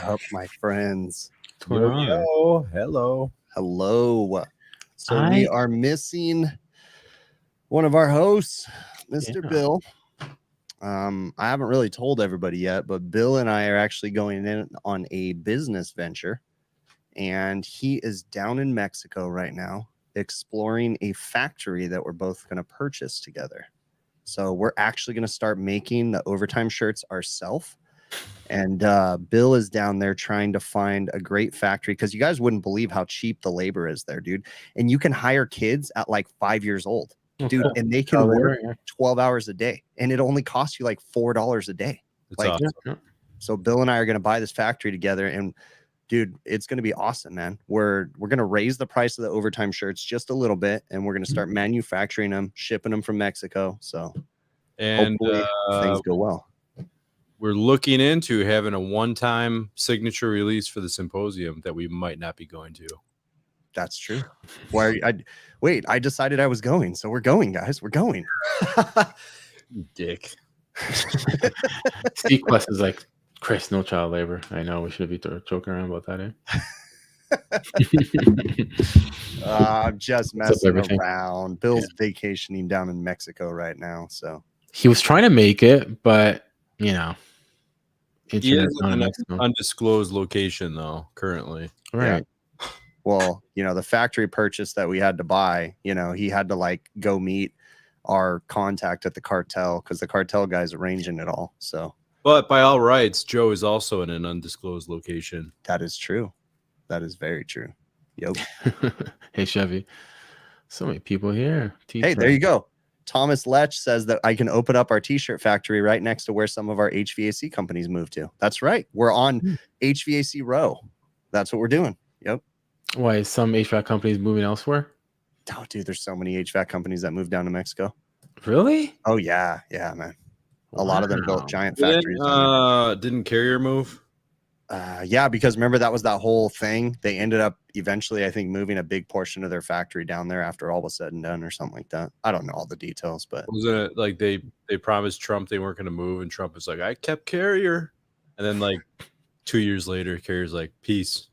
up, my friends? What's going on? Yo, hello. Hello. So we are missing one of our hosts, Mr. Bill. I haven't really told everybody yet, but Bill and I are actually going in on a business venture, and he is down in Mexico right now exploring a factory that we're both going to purchase together. So we're actually going to start making the overtime shirts ourselves. And Bill is down there trying to find a great factory, because you guys wouldn't believe how cheap the labor is there, dude. And you can hire kids at like 5 years old, dude, and they can work 12 hours a day, and it only costs you like $4 a day. That's awesome. So Bill and I are going to buy this factory together, and dude, it's going to be awesome, man. We're going to raise the price of the overtime shirts just a little bit, and we're going to start manufacturing them, shipping them from Mexico. So hopefully things go well. We're looking into having a one-time signature release for the symposium that we might not be going to. That's true. I decided I was going, so we're going, guys. We're going. Dick. Sequest is like, Chris, no child labor. I know we should be joking around about that, eh? I'm just messing around. Bill's vacationing down in Mexico right now, so he was trying to make it, but you know, he is in an undisclosed location though currently. Right. Yeah. Well, you know, the factory purchase that we had to buy, you know, he had to like go meet our contact at the cartel, because the cartel guy's arranging it all. So, but by all rights, Joe is also in an undisclosed location. That is true. That is very true. Yep. Hey, Chevy. So many people here. Hey, there you go. Thomas Lech says that I can open up our t-shirt factory right next to where some of our HVAC companies move to. That's right. We're on HVAC row. That's what we're doing. Yep. Why is some HVAC companies moving elsewhere? Oh, dude, there's so many HVAC companies that moved down to Mexico. Really? Oh, yeah. Yeah, man. A lot of them built giant factories. Didn't Carrier move? Yeah, because remember, that was that whole thing. They ended up eventually, I think, moving a big portion of their factory down there after all was said and done, or something like that. I don't know all the details, but wasn't it like they promised Trump they weren't going to move, and Trump was like, I kept Carrier, and then like 2 years later, Carrier's like, peace.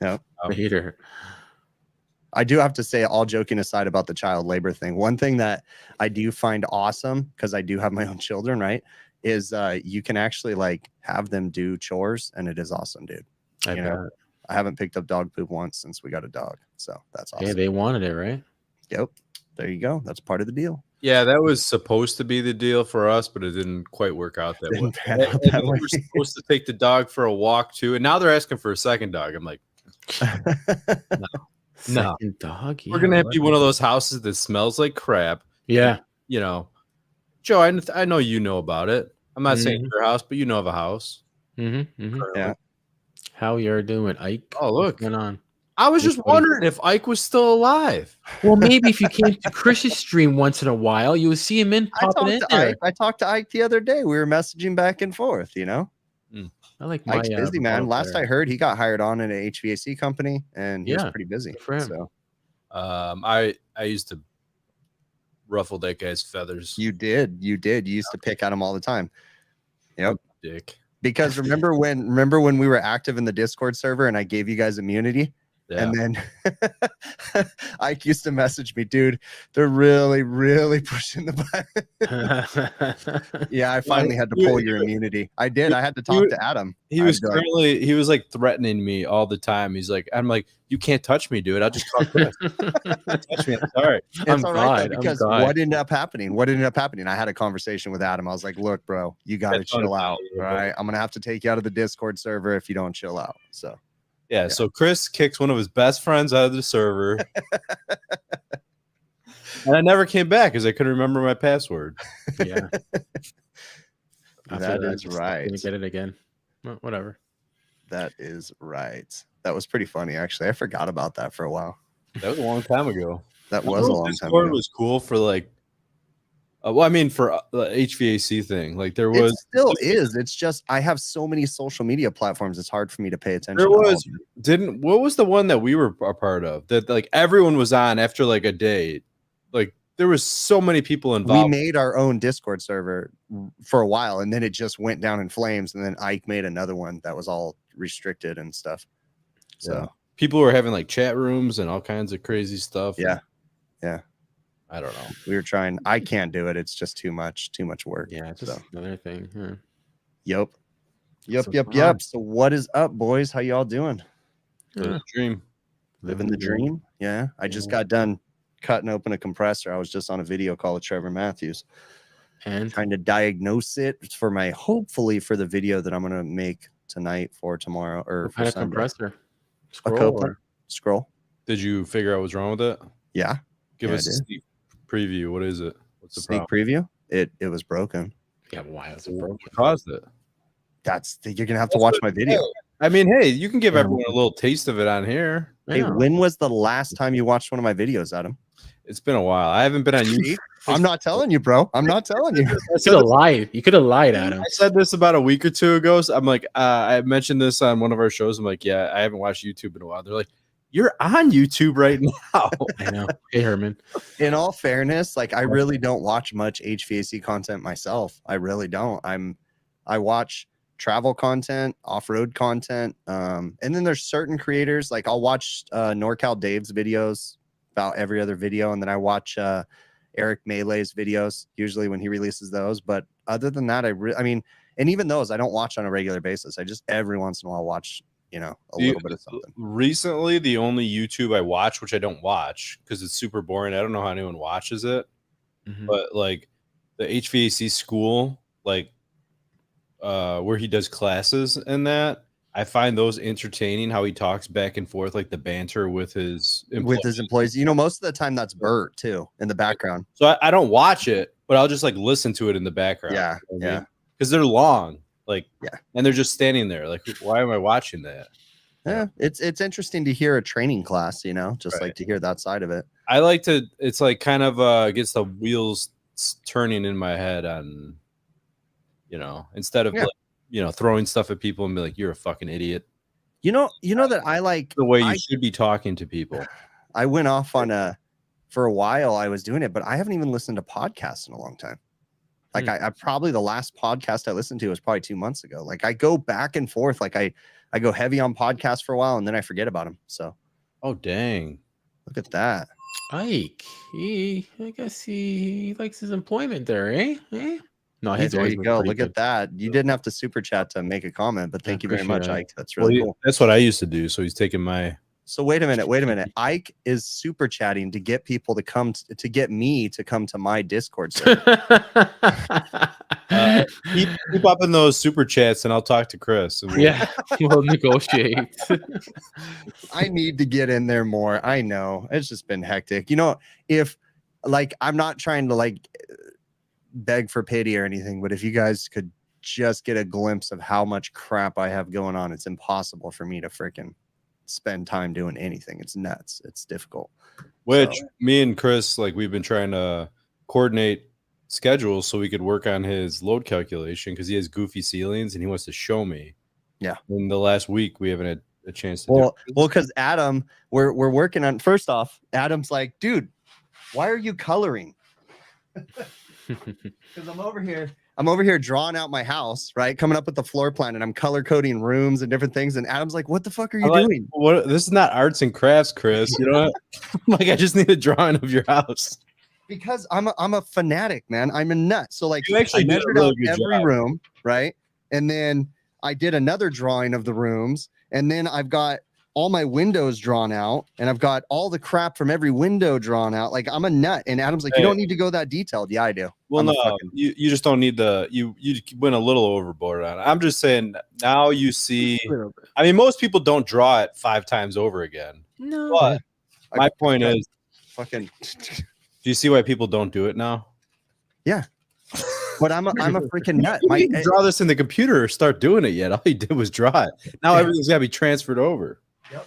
Yeah, hater. I do have to say, all joking aside about the child labor thing, one thing that I do find awesome, because I do have my own children, right, is you can actually like have them do chores, and it is awesome, dude. I haven't picked up dog poop once since we got a dog, so that's awesome. Yeah, they wanted it, right? Yep. There you go. That's part of the deal. Yeah, that was supposed to be the deal for us, but it didn't quite work out that way. And we were supposed to take the dog for a walk too, and now they're asking for a second dog. I'm like, no. Dog. We're gonna have to be one of those houses that smells like crap. Yeah. You know, Joe, I know you know about it. I'm not saying your house, but you know of a house. Yeah. How you're doing, Ike? Oh, look. What's going on? I was just wondering if Ike was still alive. Well, maybe if you came to Chris's stream once in a while, you would see him popping in there. I talked to Ike the other day. We were messaging back and forth, you know. I like Ike's busy, man. Last I heard, he got hired on in an HVAC company, and he was pretty busy. So, I used to ruffle that guy's feathers. You did. You used to pick at him all the time. Yep. Dick. Because remember when we were active in the Discord server and I gave you guys immunity? Yeah. And then Ike used to message me, dude, they're really, really pushing the button. Yeah, I finally had to pull your immunity. I did. I had to talk to Adam. He was like threatening me all the time. He's like, I'm like, you can't touch me, dude. I'll just talk to you. Touch me. I'm sorry. It's all right, because what ended up happening? I had a conversation with Adam. I was like, look, bro, you got to chill out. All right. I'm going to have to take you out of the Discord server if you don't chill out. So. Yeah, so Chris kicks one of his best friends out of the server. And I never came back because I couldn't remember my password. Yeah. That is right. Gonna get it again. Well, whatever. That is right. That was pretty funny, actually. I forgot about that for a while. That was a long time ago. That was a long time ago. It was cool for like, well, I mean, for the HVAC thing, like there was. It still is. It's just I have so many social media platforms. It's hard for me to pay attention. There was what was the one that we were a part of that like everyone was on after like a day, like there was so many people involved. We made our own Discord server for a while, and then it just went down in flames. And then Ike made another one that was all restricted and stuff. So people were having like chat rooms and all kinds of crazy stuff. Yeah. I don't know. We were trying. I can't do it. It's just too much work. Yeah, just another thing. Yep. So So what is up, boys? How y'all doing? The dream. Living the dream. Yeah. I just got done cutting open a compressor. I was just on a video call with Trevor Matthews and trying to diagnose it for hopefully for the video that I'm going to make tonight for tomorrow or for Sunday. Compressor. Scroll. Did you figure out what's wrong with it? Yeah. Give us a sneak preview. What is it? What's the sneak preview? It was broken. Yeah, why was it broken? What caused it? You're gonna have to watch my video. I mean, hey, you can give everyone a little taste of it on here. Hey, when was the last time you watched one of my videos, Adam? It's been a while. I haven't been on YouTube. I'm not telling you, bro. I'm not telling you. You could have lied. You could have lied, Adam. I said this about a week or two ago. So I'm like, I mentioned this on one of our shows. I'm like, yeah, I haven't watched YouTube in a while. They're like, you're on YouTube right now. I know. Hey, Herman. In all fairness, like I really don't watch much HVAC content myself. I really don't. I watch travel content, off-road content, and then there's certain creators like I'll watch NorCal Dave's videos about every other video, and then I watch Eric Melee's videos usually when he releases those. But other than that, I mean, and even those I don't watch on a regular basis. I just every once in a while watch a little bit of something. Recently, the only YouTube I watch, which I don't watch because it's super boring. I don't know how anyone watches it, but like the HVAC school, like where he does classes and that, I find those entertaining. How he talks back and forth, like the banter with his employees. You know, most of the time that's Bert too in the background. So I don't watch it, but I'll just like listen to it in the background. Yeah, you know because they're long. Like, and they're just standing there. Like, why am I watching that? Yeah, it's interesting to hear a training class, you know, just like to hear that side of it. I like to, it's like kind of gets the wheels turning in my head on, you know, instead of like, you know, throwing stuff at people and be like, you're a fucking idiot. You know that I like the way you should be talking to people. I went off on for a while I was doing it, but I haven't even listened to podcasts in a long time. Like I probably the last podcast I listened to was probably 2 months ago. Like I go back and forth. Like I go heavy on podcasts for a while and then I forget about them. So, oh dang, look at that. Ike, I guess he likes his employment there, eh? No, hey, there you go. Look at that. You didn't have to super chat to make a comment, but thank you very much, Ike. That's really cool. That's what I used to do. So he's taking my. So wait a minute. Ike is super chatting to get people to come to get me to come to my Discord server. Keep up in those super chats, and I'll talk to Chris. And we'll negotiate. I need to get in there more. I know it's just been hectic. You know, if like I'm not trying to like beg for pity or anything, but if you guys could just get a glimpse of how much crap I have going on, it's impossible for me to freaking spend time doing anything. It's nuts. It's difficult. Which me and Chris, like we've been trying to coordinate schedules so we could work on his load calculation because he has goofy ceilings and he wants to show me. Yeah. In the last week, we haven't had a chance to well, because Adam, we're working on. First off, Adam's like, dude, why are you coloring? Because I'm over here drawing out my house, right? Coming up with the floor plan, and I'm color coding rooms and different things. And Adam's like, "What the fuck are you doing? What? This is not arts and crafts, Chris. You know, like I just need a drawing of your house." Because I'm a fanatic, man. I'm a nut. So like, you actually measured out every room, right? And then I did another drawing of the rooms, and then I've got all my windows drawn out, and I've got all the crap from every window drawn out. Like I'm a nut. And Adam's like, you don't need to go that detailed. Yeah, I do. Well, you just don't need you went a little overboard on it. I'm just saying now you see. I mean, most people don't draw it 5 times over again. No. But my point is, fucking. Do you see why people don't do it now? Yeah. But I'm a freaking nut. You didn't draw this in the computer or start doing it yet. All he did was draw it. Now everything's got to be transferred over. Yep.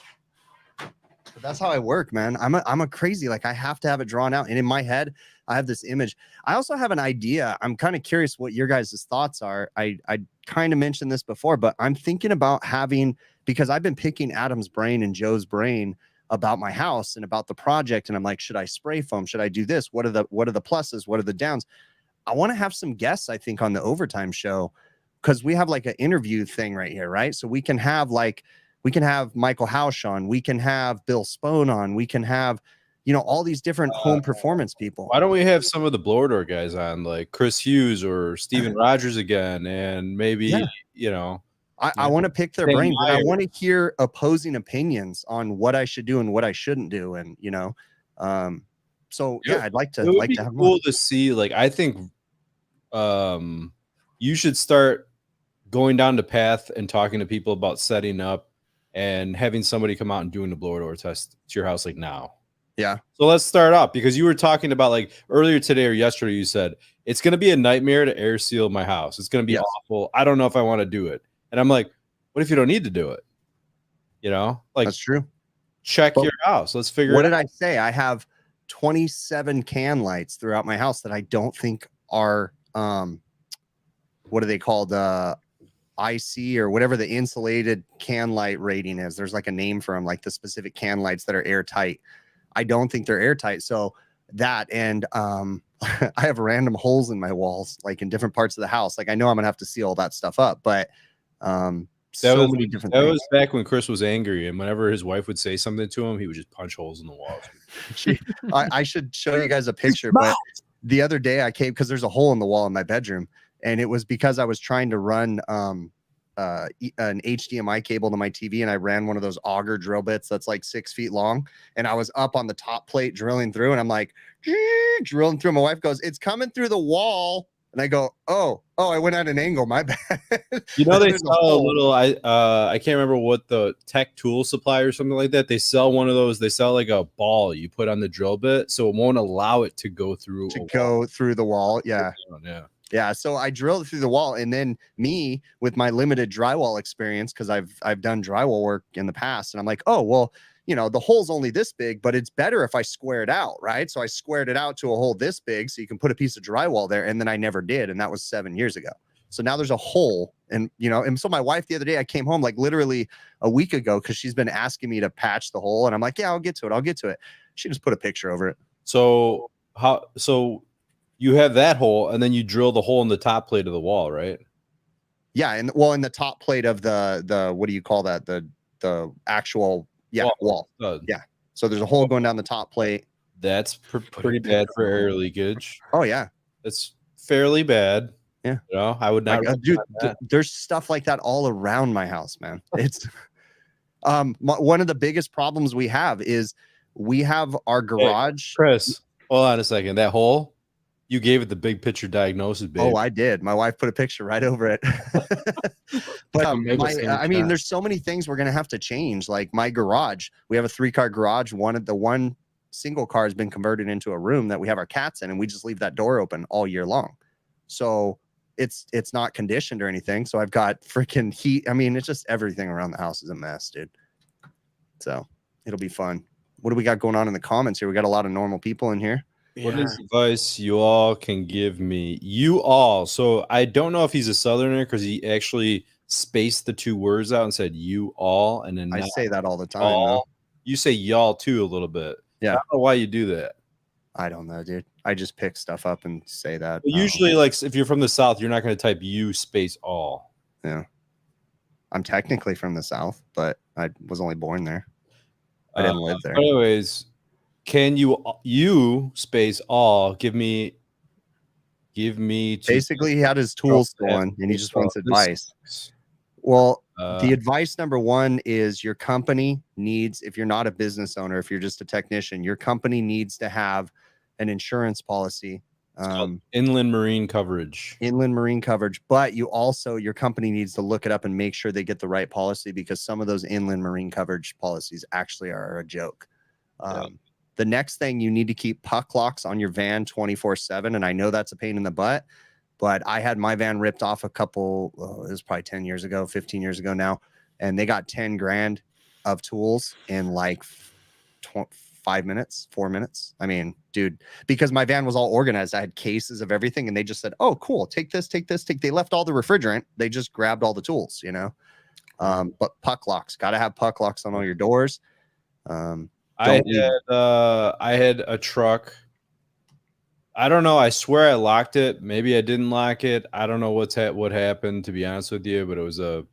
But that's how I work, man. I'm a crazy. Like I have to have it drawn out, and in my head, I have this image. I also have an idea. I'm kind of curious what your guys' thoughts are. I kind of mentioned this before, but I'm thinking about having, because I've been picking Adam's brain and Joe's brain about my house and about the project, and I'm like, should I spray foam? Should I do this? What are the pluses? What are the downs? I want to have some guests, I think, on the overtime show because we have like an interview thing right here, right? So we can have Michael Hausch on, we can have Bill Spohn on, we can have, you know, all these different home performance people. Why don't we have some of the blower door guys on, like Chris Hughes or Steven Rogers again, and maybe you know, I want to pick their brains, and I want to hear opposing opinions on what I should do and what I shouldn't do, and you know, so yeah, I'd like to have cool to see. Like, I think you should start going down the path and talking to people about setting up and having somebody come out and doing the blower door test to your house like now. Yeah. So let's start up, because you were talking about, like, earlier today or yesterday, you said it's going to be a nightmare to air seal my house. It's going to be awful. I don't know if I want to do it. And I'm like, what if you don't need to do it? You know, like, that's true. Check your house. Let's figure it out. What did I say? I have 27 can lights throughout my house that I don't think are, what are they called? IC or whatever the insulated can light rating is. There's like a name for them, like the specific can lights that are airtight. I don't think they're airtight. So that, and I have random holes in my walls, like in different parts of the house. Like I know I'm gonna have to seal all that stuff up, but so many different things. That was back when Chris was angry, and whenever his wife would say something to him, he would just punch holes in the walls. I should show you guys a picture, but the other day I came, because there's a hole in the wall in my bedroom, and it was because I was trying to run an HDMI cable to my TV, and I ran one of those auger drill bits that's like 6 feet long, and I was up on the top plate drilling through, and I'm like drilling through. My wife goes, "It's coming through the wall." And I go, oh, I went at an angle. My bad. You know, they sell a little, I can't remember what the Tech Tool Supply or something like that. They sell one of those. They sell like a ball you put on the drill bit, so it won't allow it to go through. Through the wall. Yeah. Yeah. So I drilled through the wall, and then me with my limited drywall experience, because I've done drywall work in the past, and I'm like, oh, well, you know, the hole's only this big, but it's better if I square it out, right? So I squared it out to a hole this big so you can put a piece of drywall there. And then I never did. And that was 7 years ago. So now there's a hole. And, you know, and so my wife the other day, I came home like literally a week ago, because she's been asking me to patch the hole. And I'm like, yeah, I'll get to it. She just put a picture over it. So so you have that hole, and then you drill the hole in the top plate of the wall, right? Yeah. And well, in the top plate of the what do you call that? The actual wall. Yeah. So there's a hole going down the top plate. That's pretty bad for air leakage. Oh yeah, it's fairly bad. Yeah. You know, I would not. Dude, there's stuff like that all around my house, man. It's one of the biggest problems we have is we have our garage. Hey, Chris, hold on a second. That hole, you gave it the big picture diagnosis, babe. Oh, I did. My wife put a picture right over it. But I mean, there's so many things we're gonna have to change. Like my garage, we have a 3-car garage. One single car has been converted into a room that we have our cats in, and we just leave that door open all year long. So it's not conditioned or anything. So I've got freaking heat. I mean, it's just everything around the house is a mess, dude. So it'll be fun. What do we got going on in the comments here? We got a lot of normal people in here. What is advice you all can give me? You all. So I don't know if he's a Southerner, because he actually spaced the 2 words out and said you all, and then I say that all the time. You say y'all too a little bit. Yeah. I don't know why you do that. I don't know, dude. I just pick stuff up and say that. But usually, like, if you're from the South, you're not going to type you space all. Yeah. I'm technically from the South, but I was only born there. I didn't live there. Anyways, can you space all give me basically, he had his tools stolen and he just wants advice. Well, the advice number 1 is your company needs, if you're not a business owner, if you're just a technician, your company needs to have an insurance policy. Inland marine coverage. But your company needs to look it up and make sure they get the right policy, because some of those inland marine coverage policies actually are a joke. The next thing, you need to keep puck locks on your van 24/7. And I know that's a pain in the butt, but I had my van ripped off it was probably 10 years ago, 15 years ago now. And they got 10 grand of tools in like 5 minutes, 4 minutes. I mean, dude, because my van was all organized. I had cases of everything, and they just said, oh, cool. Take this. They left all the refrigerant. They just grabbed all the tools, you know? But puck locks, got to have puck locks on all your doors. I had a truck I don't know. I swear I locked it. Maybe I didn't lock it. I don't know what happened, to be honest with you, but it was a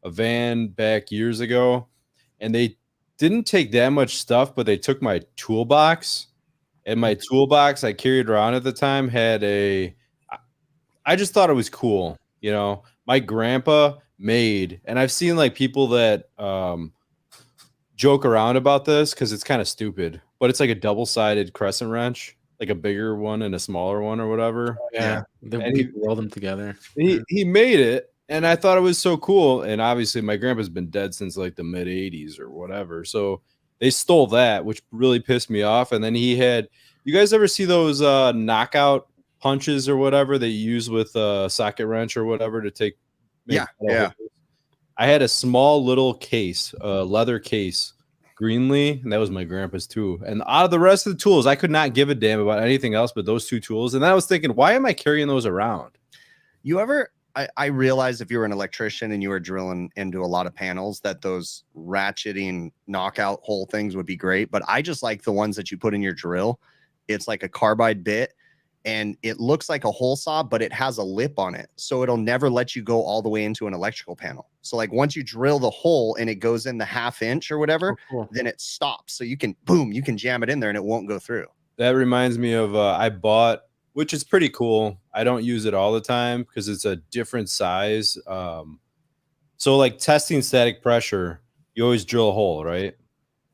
van back years ago, and they didn't take that much stuff, but they took my toolbox, and my toolbox I carried around at the time had I just thought it was cool. My grandpa made, and I've seen like people that joke around about this because it's kind of stupid, but it's like a double-sided crescent wrench, like a bigger one and a smaller one or whatever. Yeah. And People weld them together. he made it, and I thought it was so cool. And obviously my grandpa's been dead since like the mid 80s or whatever. So they stole that, which really pissed me off. And then you guys ever see those knockout punches or whatever they use with a socket wrench or whatever to take? Yeah. I had a small little case, leather case, Greenlee, and that was my grandpa's too. And out of the rest of the tools, I could not give a damn about anything else but those two tools. And then I was thinking, why am I carrying those around? I realized if you were an electrician and you were drilling into a lot of panels that those ratcheting knockout hole things would be great. But I just like the ones that you put in your drill. It's like a carbide bit, and it looks like a hole saw, but it has a lip on it. So it'll never let you go all the way into an electrical panel. So like once you drill the hole and it goes in the 1/2 inch or whatever, then it stops. So you can jam it in there and it won't go through. That reminds me of I bought, which is pretty cool. I don't use it all the time because it's a different size. So like testing static pressure, you always drill a hole, right?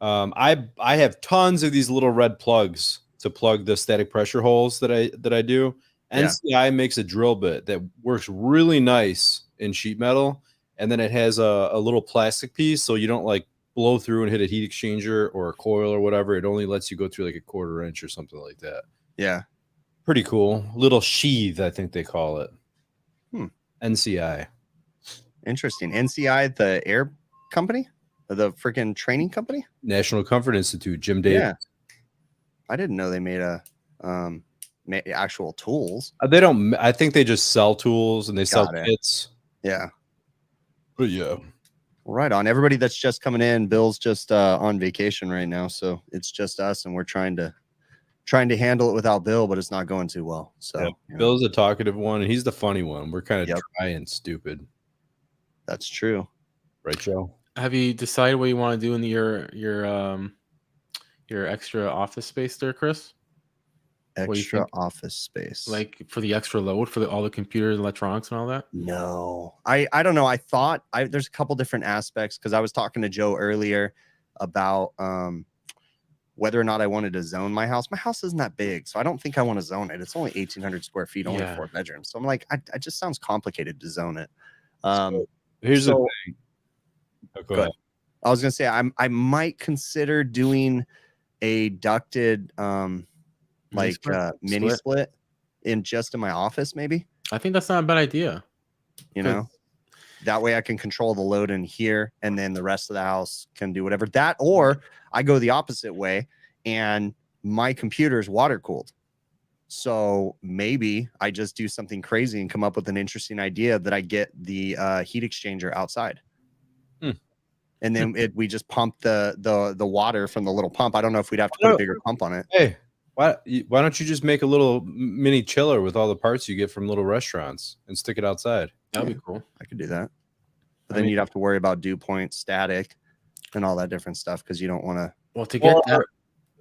I have tons of these little red plugs to plug the static pressure holes that I do. NCI makes a drill bit that works really nice in sheet metal, and then it has a little plastic piece, so you don't like blow through and hit a heat exchanger or a coil or whatever. It only lets you go through like a 1/4 inch or something like that. Yeah, pretty cool. Little sheath, I think they call it. NCI. Interesting. NCI, the air company, the freaking training company, National Comfort Institute. Jim Davis. Yeah. I didn't know they made actual tools. They don't. I think they just sell tools and they sell kits. Yeah. But yeah. Well, right on. Everybody that's just coming in, Bill's just on vacation right now, so it's just us, and we're trying to handle it without Bill, but it's not going too well. So Bill's a talkative one, and he's the funny one. We're kind of dry and stupid. That's true, right, Joe? Have you decided what you want to do in your extra office space there, Chris? Extra office space, like for the extra load for all the computers, electronics, and all that? No, I don't know. I thought there's a couple different aspects because I was talking to Joe earlier about whether or not I wanted to zone my house. My house isn't that big, so I don't think I want to zone it. It's only 1,800 square feet, only 4 bedrooms. So I'm like, it just sounds complicated to zone it. Here's the thing. Oh, go ahead. I was gonna say I might consider doing a ducted mini split in my office, maybe. I think that's not a bad idea. That way I can control the load in here, and then the rest of the house can do whatever. That, or I go the opposite way, and my computer is water cooled. So maybe I just do something crazy and come up with an interesting idea that I get the heat exchanger outside. And then we just pump the water from the little pump. I don't know if we'd have to put a bigger pump on it. Hey, why don't you just make a little mini chiller with all the parts you get from little restaurants and stick it outside? That'd be cool. I could do that. But then you'd have to worry about dew point, static, and all that different stuff because you don't want to. Well,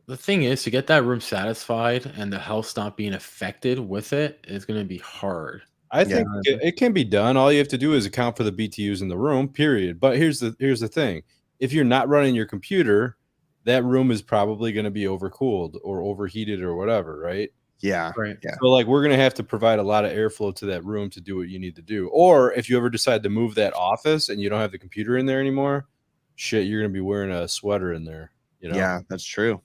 the thing is, to get that room satisfied and the house not being affected with it is going to be hard. I think it can be done. All you have to do is account for the BTUs in the room, period. But here's the thing. If you're not running your computer, that room is probably going to be overcooled or overheated or whatever, right? Yeah. Right. Yeah. So like we're going to have to provide a lot of airflow to that room to do what you need to do. Or if you ever decide to move that office and you don't have the computer in there anymore, shit, you're going to be wearing a sweater in there. Yeah, that's true.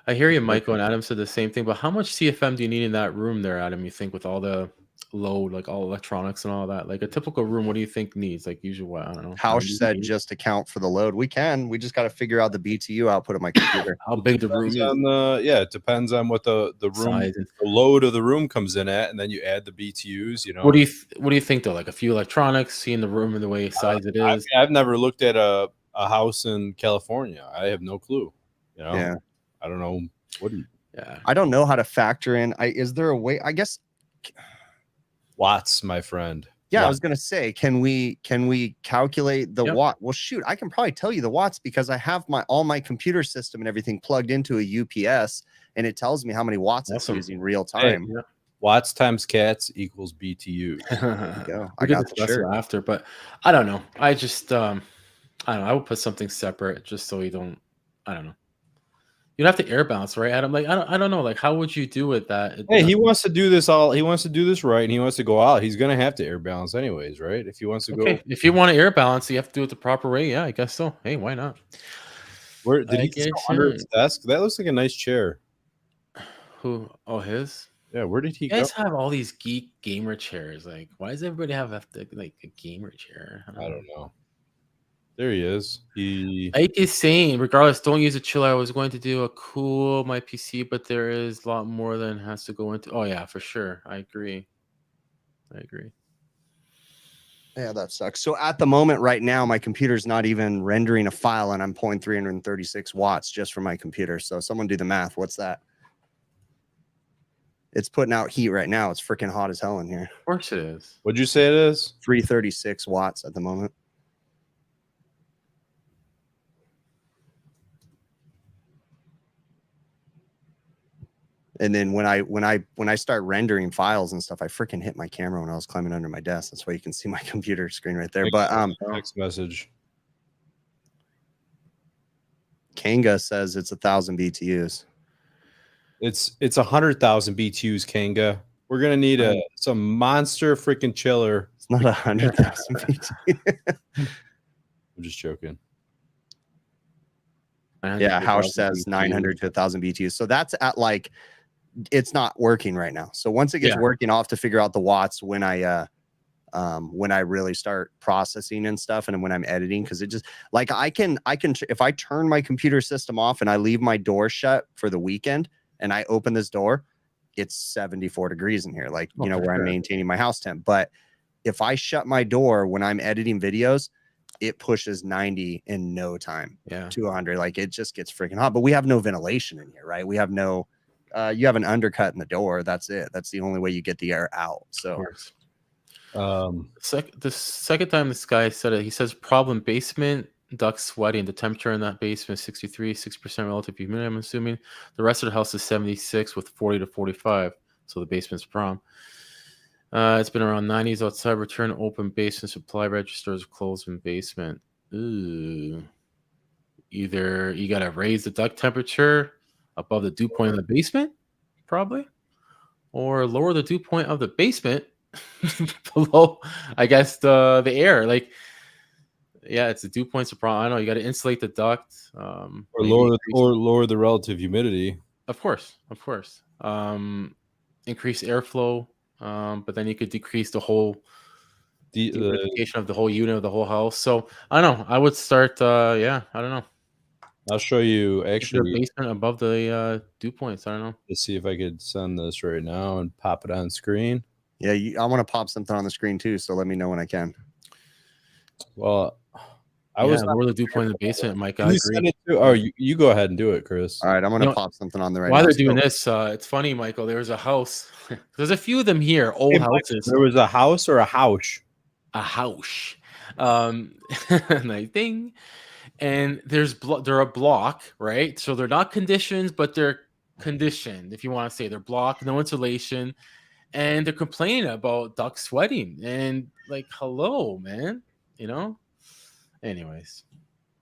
I hear you, Michael, and Adam said the same thing. But how much CFM do you need in that room there, Adam, you think, with all the load, like all electronics and all that? Like a typical room, what do you think needs? Like usually, I don't know. House said just account for the load. We just got to figure out the BTU output of my computer. How big the room is. It depends on what the room size, the load of the room comes in at, and then you add the BTUs. What do you think though? Like a few electronics, seeing the room and the way size it is. I've never looked at a house in California. I have no clue. I don't know. What do you? Yeah. I don't know how to factor in. Is there a way? I guess watts, my friend. Yeah, watts. I was gonna say, can we calculate the watt? Well, shoot, I can probably tell you the watts because I have all my computer system and everything plugged into a UPS, and it tells me how many watts it's using real time. Hey, watts times cats equals BTU. There you go. I got the shirt after, but I don't know. I just I don't know. I would put something separate just so you don't. I don't know. You'd have to air balance, right, Adam? Like I don't know. Like how would you do with that? Hey, he wants to do this He wants to do this right, and he wants to go out. He's gonna have to air balance anyways, right? If he wants to go. If you want to air balance, you have to do it the proper way. Yeah, I guess so. Hey, why not? Where did he sit under his desk? That looks like a nice chair. Who? Oh, his. Yeah, where did he go? You guys have all these geek gamer chairs. Like, why does everybody have like a gamer chair? I don't know. There he is. Ike is saying, regardless, don't use a chiller. I was going to do a cool my PC, but there is a lot more than has to go into. Oh yeah, for sure. I agree. Yeah, that sucks. So at the moment right now, my computer's not even rendering a file, and I'm pulling 336 watts just from my computer. So someone do the math. What's that? It's putting out heat right now. It's freaking hot as hell in here. Of course it is. What'd you say it is? 336 watts at the moment. And then when I start rendering files and stuff, I freaking hit my camera when I was climbing under my desk. That's why you can see my computer screen right there. But text message. Kanga says it's 1,000 BTUs. It's 100,000 BTUs, Kanga. We're gonna need some monster freaking chiller. It's not 100,000 BTUs. I'm just joking. Yeah, Hausch says 900 to 1,000 BTUs. So that's at like, it's not working right now. So once it gets working, I'll have to figure out the watts when I really start processing and stuff, and when I'm editing, because it just like I can if I turn my computer system off and I leave my door shut for the weekend and I open this door, it's 74 degrees in here, like where I'm maintaining my house temp. But if I shut my door when I'm editing videos, it pushes 90 in no time. To 100. Like it just gets freaking hot. But we have no ventilation in here, right? We have no you have an undercut in the door. That's it. That's the only way you get the air out. So the second time this guy said it, he says problem basement, duct sweating. The temperature in that basement is 63, 6% relative humidity, I'm assuming. The rest of the house is 76 with 40 to 45. So the basement's prom. It's been around 90s outside. Return open basement. Supply registers closed in basement. Ooh. Either you got to raise the duct temperature above the dew point of the basement, probably, or lower the dew point of the basement below, I guess, the air. Like, yeah, it's the dew point's a problem. I know you got to insulate the duct, or lower the relative humidity. Of course. Increase airflow. But then you could decrease the whole dehumidification of the whole unit of the whole house. So I don't know. I would start. I don't know. I'll show you actually basement above the dew points. I don't know. Let's see if I could send this right now and pop it on screen. Yeah, I want to pop something on the screen too. So let me know when I can. Well, I was lower the dew point in the basement, Mike. I agree. You go ahead and do it, Chris. All right, I'm gonna pop something on there right now. While they're doing this, it's funny, Michael. There's a house. There's a few of them here. Old houses. There was a house or a house. A house. Nice thing. And they're a block, right? So they're not conditioned, but they're conditioned. If you want to say they're block, no insulation, and they're complaining about duct sweating. And like, hello, man. Anyways,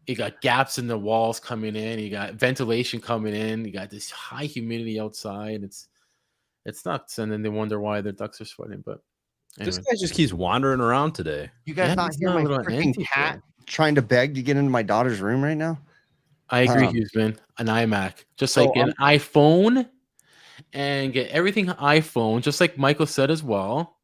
you got gaps in the walls coming in. You got ventilation coming in. You got this high humidity outside. It's nuts. And then they wonder why their ducts are sweating. But this guy just keeps wandering around today. You guys not hear my freaking cat trying to beg to get into my daughter's room right now? I agree, Hughesman. An iMac, just like an iPhone, and get everything iPhone, just like Michael said as well.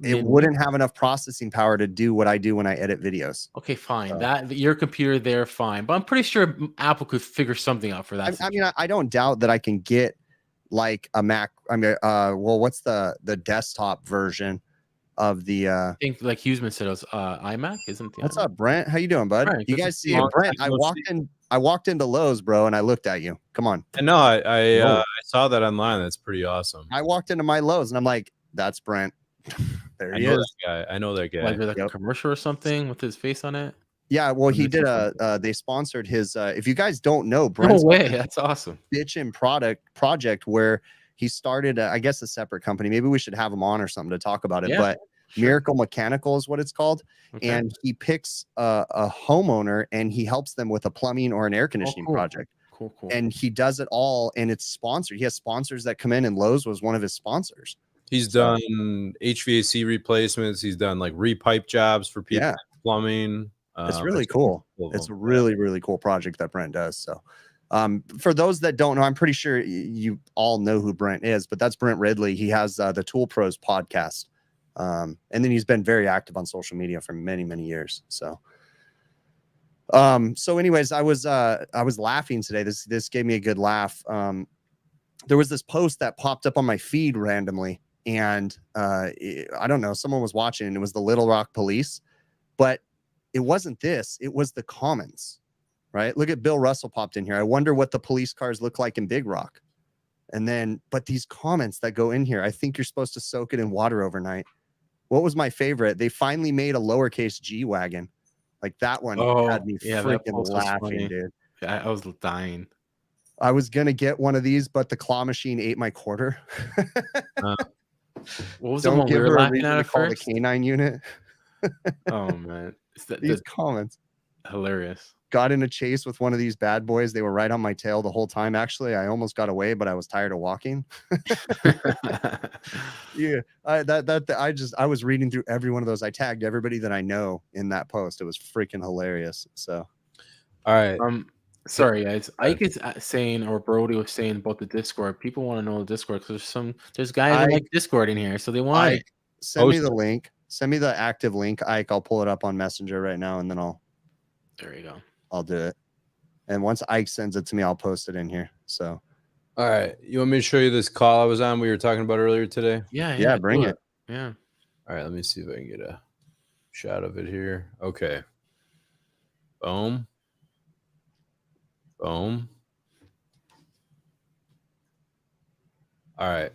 It wouldn't have enough processing power to do what I do when I edit videos. Okay, fine. That your computer there, fine. But I'm pretty sure Apple could figure something out for that. I mean, I don't doubt that I can get like a Mac. I mean, well, what's the desktop version of the? I think like Hughesman said, it was iMac, isn't it? What's up, Brent? How you doing, bud? Right, you guys see it, Brent? I walked in. I walked into Lowe's, bro, and I looked at you. Come on. I know. I saw that online. That's pretty awesome. I walked into my Lowe's and I'm like, that's Brent. There he is. That guy. I know that guy. Like with a commercial or something with his face on it. Yeah, well, he did they sponsored his if you guys don't know, Brent's no way, that's awesome. Bitchin' project where he started I guess a separate company. Maybe we should have him on or something to talk about it. Yeah, but sure. Miracle Mechanical is what it's called. Okay. And he picks a homeowner and he helps them with a plumbing or an air conditioning project. Cool. And he does it all and it's sponsored. He has sponsors that come in, and Lowe's was one of his sponsors. He's done HVAC replacements. He's done like repipe jobs for people, plumbing. It's really cool. It's a really, really cool project that Brent does. So for those that don't know, I'm pretty sure you all know who Brent is, but that's Brent Ridley. He has the Tool Pros podcast. And then he's been very active on social media for many, many years. So anyways, I was laughing today. This gave me a good laugh. There was this post that popped up on my feed randomly, and I don't know, someone was watching, and it was the Little Rock police, but it wasn't this. It was the comments, right? Look at Bill Russell popped in here. I wonder what the police cars look like in Big Rock. And then, but these comments that go in here, I think you're supposed to soak it in water overnight. What was my favorite? They finally made a lowercase G wagon. Like that one had me freaking laughing, dude. I was dying. I was going to get one of these, but the claw machine ate my quarter. What was Don't the one give we were her a laughing reason at to call first? the canine unit. Oh, man. These comments. Hilarious. Got in a chase with one of these bad boys. They were right on my tail the whole time. Actually, I almost got away, but I was tired of walking. Yeah, I was reading through every one of those. I tagged everybody that I know in that post. It was freaking hilarious. So, all right. Sorry guys. Ike is saying, or Brody was saying about the Discord. People want to know the Discord because there's guys that like Discord in here, so they want it. Send me the link. Send me the active link, Ike. I'll pull it up on Messenger right now, and then there you go. I'll do it. And once Ike sends it to me, I'll post it in here. So, all right. You want me to show you this call I was on we were talking about earlier today? Yeah, bring it. Yeah. All right, let me see if I can get a shot of it here. Okay. Boom. Boom. All right.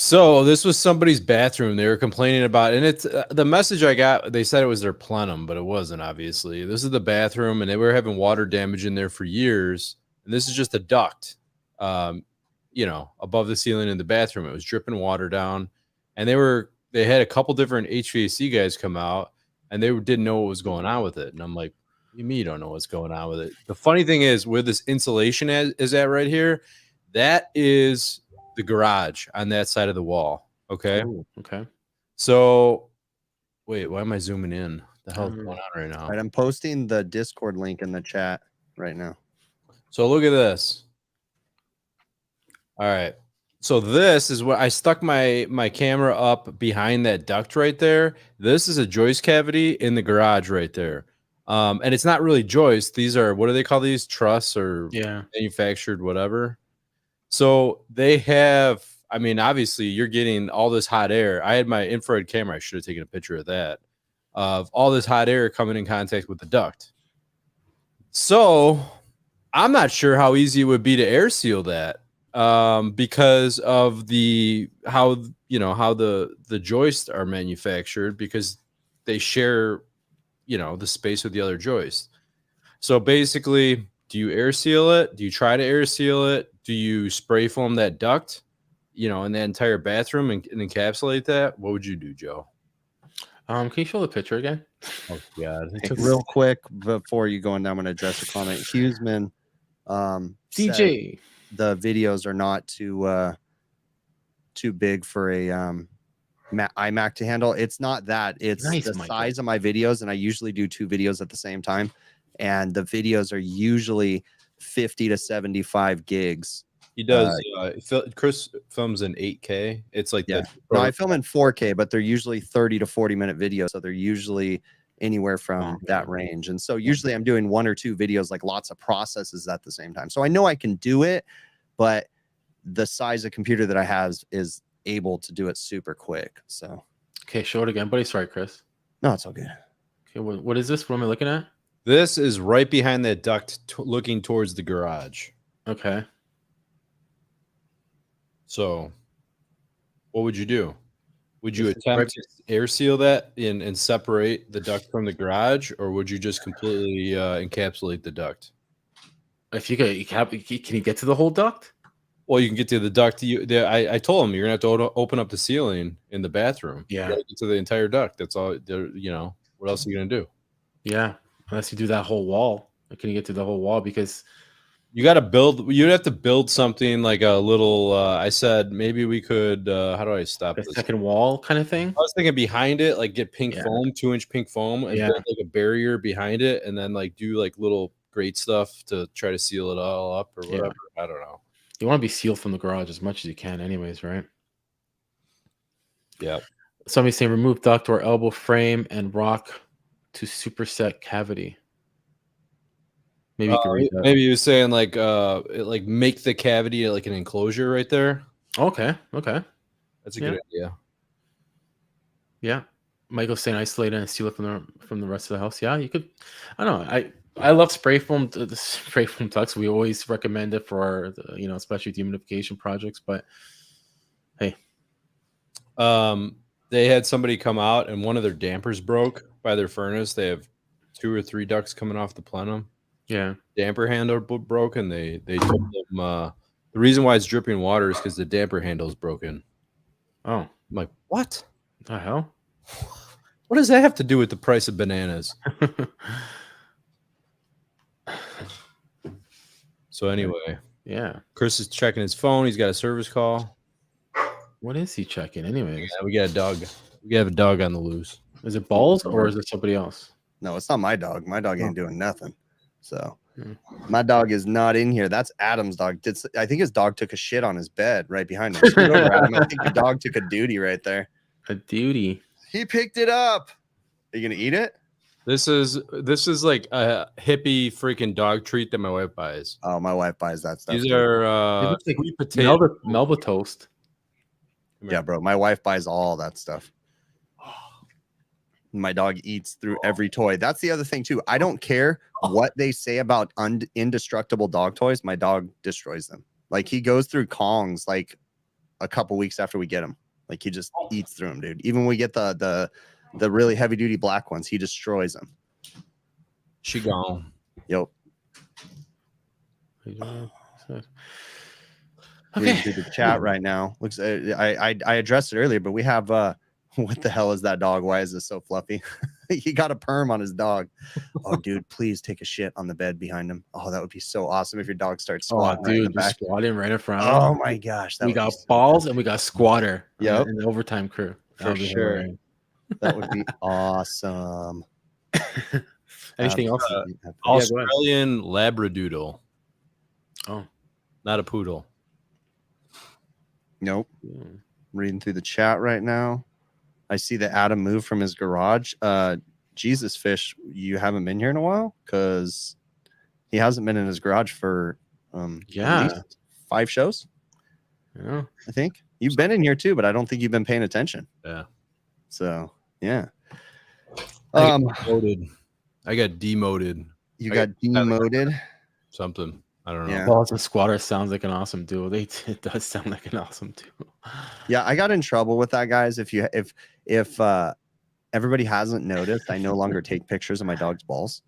So this was somebody's bathroom. They were complaining about, and it's the message I got. They said it was their plenum, but it wasn't. Obviously, this is the bathroom, and they were having water damage in there for years. And this is just a duct, above the ceiling in the bathroom. It was dripping water down, and they had a couple different HVAC guys come out, and they didn't know what was going on with it. And I'm like, you mean you don't know what's going on with it? The funny thing is, where this insulation is at right here, that is the garage on that side of the wall. Okay. Ooh, okay. So wait, why am I zooming in? The hell's going on right now? All right, I'm posting the Discord link in the chat right now. So look at this. All right. So this is what I stuck my camera up behind that duct right there. This is a joist cavity in the garage right there. And it's not really joist. These are, what do they call these? Truss or manufactured, whatever. So they have, I mean, obviously you're getting all this hot air. I had my infrared camera. I should have taken a picture of that, of all this hot air coming in contact with the duct. So I'm not sure how easy it would be to air seal that, because of how the joists are manufactured, because they share, the space with the other joist. So basically, do you air seal it? Do you try to air seal it? Do you spray foam that duct, in the entire bathroom and encapsulate that? What would you do, Joe? Can you show the picture again? Oh God! Real quick before you go in, I'm going to address a comment. Hughesman, DJ, the videos are not too big for a iMac to handle. It's not that. It's the size of my videos, and I usually do 2 videos at the same time, and the videos are usually 50 to 75 gigs. He does. Chris films in 8K. It's like no, I film in 4K, but they're usually 30 to 40-minute videos, so they're usually anywhere from that range. And so usually I'm doing 1 or 2 videos, like lots of processes at the same time. So I know I can do it, but the size of computer that I have is able to do it super quick. So okay, show it again, buddy. Sorry, Chris. No, it's all good. Okay, what is this? What am I looking at? This is right behind that duct, looking towards the garage. Okay. So, what would you do? Would you This is attempt right- to air seal that and separate the duct from the garage, or would you just completely encapsulate the duct? If you can you get to the whole duct? Well, you can get to the duct. I told him you're gonna have to open up the ceiling in the bathroom. Yeah. You gotta get to the entire duct. That's all. What else are you gonna do? Yeah, unless you do that whole wall. Can you get to the whole wall? Because You got to build. You'd have to build something like a little. I said maybe we could. How do I stop a this? second wall kind of thing. I was thinking behind it, like get pink Yeah. foam, 2-inch pink foam, and build like a barrier behind it, and then like do like little grate stuff to try to seal it all up or whatever. I don't know. You want to be sealed from the garage as much as you can, anyways, right? Yeah. Somebody's saying remove duct or elbow frame and rock to superset cavity. Maybe you can read that. Maybe he was saying like make the cavity like an enclosure right there. Okay. Okay. That's a good idea. Yeah. Michael's saying isolate it and seal it from the rest of the house. Yeah, you could. I don't know. I love spray foam. The spray foam ducts. We always recommend it for our, especially dehumidification projects. But hey, they had somebody come out and one of their dampers broke by their furnace. They have 2 or 3 ducts coming off the plenum. Yeah, damper handle broke, and they told them the reason why it's dripping water is because the damper handle is broken. Oh, I'm like, what the hell? What does that have to do with the price of bananas? So anyway, yeah, Chris is checking his phone. He's got a service call. What is he checking, anyways? Yeah, we got a dog. We have a dog on the loose. Is it Balls or is it somebody else? No, it's not my dog. My dog ain't doing nothing. So my dog is not in here. That's Adam's dog. I think his dog took a shit on his bed right behind him. Scoot over, Adam. I think your dog took a duty right there. A duty. He picked it up. Are you gonna eat it? This is like a hippie freaking dog treat that my wife buys. Oh, my wife buys that stuff. These are sweet potato Melba toast. Yeah, bro. My wife buys all that stuff. My dog eats through every toy. That's the other thing too. I don't care what they say about indestructible dog toys. My dog destroys them. Like he goes through Kongs like a couple weeks after we get them. Like he just eats through them, dude. Even when we get the really heavy duty black ones, he destroys them. She gone. Yep. Okay. Through the chat right now. Looks. I addressed it earlier, but we have what the hell is that dog? Why is this so fluffy? He got a perm on his dog. Oh, dude, please take a shit on the bed behind him. Oh, that would be so awesome if your dog starts squatting. Oh, dude, just squatting right in front. Oh my gosh, we got Balls and we got Squatter. Yep. In the overtime crew for sure. That would be awesome. Anything else? Australian Labradoodle. Oh, not a poodle. Nope. I'm reading through the chat right now. I see that Adam moved from his garage. Jesus Fish, you haven't been here in a while? Because he hasn't been in his garage for at least 5 shows. Yeah. I think. You've been in here too, but I don't think you've been paying attention. Yeah. So yeah. I got demoted. You got demoted? Something. I don't know. Yeah. Balls and Squatter sounds like an awesome duo. It does sound like an awesome duo. Yeah, I got in trouble with that, guys. If everybody hasn't noticed, I no longer take pictures of my dog's balls.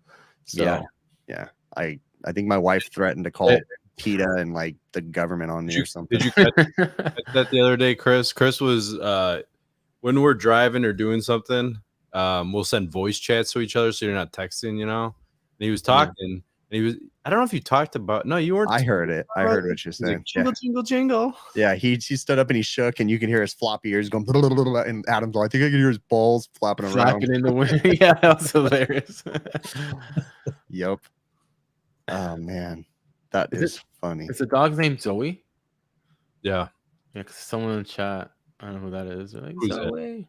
So yeah. I think my wife threatened to call PETA and like the government on me or something. Did you catch that the other day, Chris? Chris was when we're driving or doing something, we'll send voice chats to each other so you're not texting, you know. And he was talking, and he was. I don't know if you talked about. No, you weren't. I heard it. I heard what you're saying. Like, jingle, jingle, jingle. Yeah, he stood up and he shook, and you can hear his floppy ears going. Blah, blah, blah, blah, and Adam's like, I think I can hear his balls flapping around. Flapping in the wind. Yeah, that was hilarious. Yep. Oh man, that is funny. Is the dog's name Zoe? Yeah. Yeah, because someone in the chat, I don't know who that is. They're like, Zoe.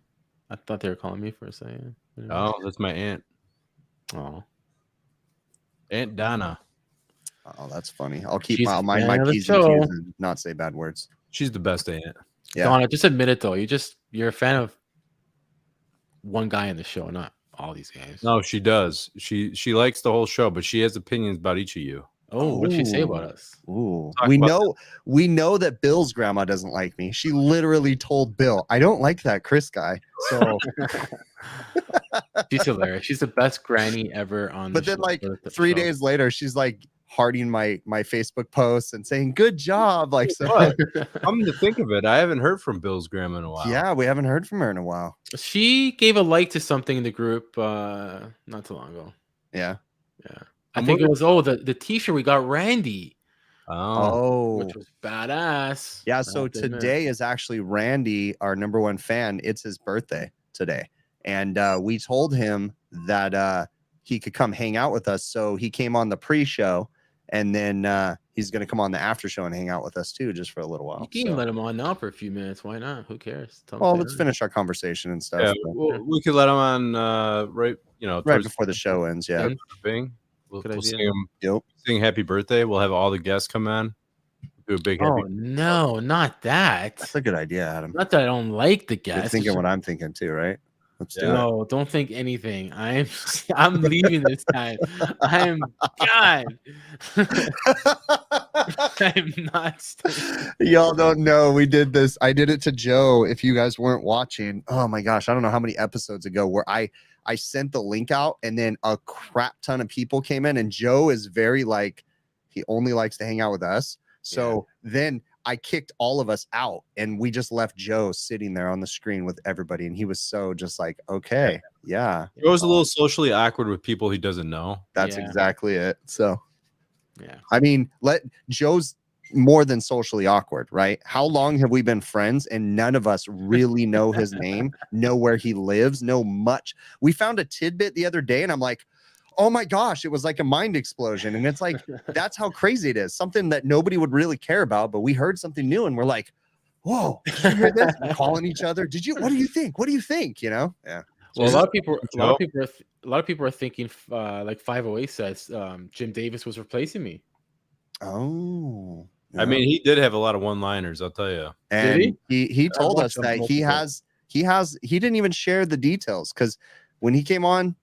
I thought they were calling me for a second. Oh, that's my aunt. Oh, Aunt Donna. Oh, that's funny. I'll keep She's my P's and Q's and not say bad words. She's the best aunt. Yeah. Donna, just admit it though. You're a fan of one guy in the show, not all these guys. No, she does. She likes the whole show, but she has opinions about each of you. Oh, what did she say about us? Ooh. Talk We about know that Bill's grandma doesn't like me. She literally told Bill, I don't like that Chris guy. So She's hilarious. She's the best granny ever on the but then show. like the 3 show. days later, she's like hearting my Facebook posts and saying, good job. Like, so What? Come to think of it, I haven't heard from Bill's grandma in a while. yeah, we haven't heard from her in a while. She gave a like to something in the group not too long ago. Yeah. I think it was the t-shirt we got Randy. Oh, Which was badass. yeah. So today is actually Randy, our #1 fan. It's his birthday today. And we told him that he could come hang out with us. So he came on the pre-show, and then he's going to come on the after show and hang out with us too, just for a little while. You can let him on now for a few minutes. Why not? Who cares? Well, let's finish our conversation and stuff. Yeah, we could let him on right before the show ends. Yeah. We'll sing happy birthday. We'll have all the guests come on. Do a big happy birthday. No, not that. That's a good idea, Adam. Not that I don't like the guests. You're thinking what I'm thinking too, right? Let's do it. No, don't think anything. I'm leaving this time. I'm gone. I'm not staying. Y'all don't know. We did this. I did it to Joe. If you guys weren't watching, oh my gosh, I don't know how many episodes ago where I sent the link out and then a crap ton of people came in, and Joe is very like, he only likes to hang out with us. So then I kicked all of us out and we just left Joe sitting there on the screen with everybody. And he was so just like, okay, yeah. Joe's a little socially awkward with people he doesn't know. That's exactly it. So, yeah, I mean, Joe's more than socially awkward, right? How long have we been friends and none of us really know his name, know where he lives, know much? We found a tidbit the other day and I'm like, oh my gosh, it was like a mind explosion. And it's like, that's how crazy it is. Something that nobody would really care about, but we heard something new and we're like, whoa, did you hear this? We're calling each other. What do you think? What do you think? You know? Yeah. Well, a lot of people are thinking, like 508 says, Jim Davis was replacing me. Oh, yeah. I mean, he did have a lot of one-liners, I'll tell you. And he told us that he didn't even share the details because when he came on,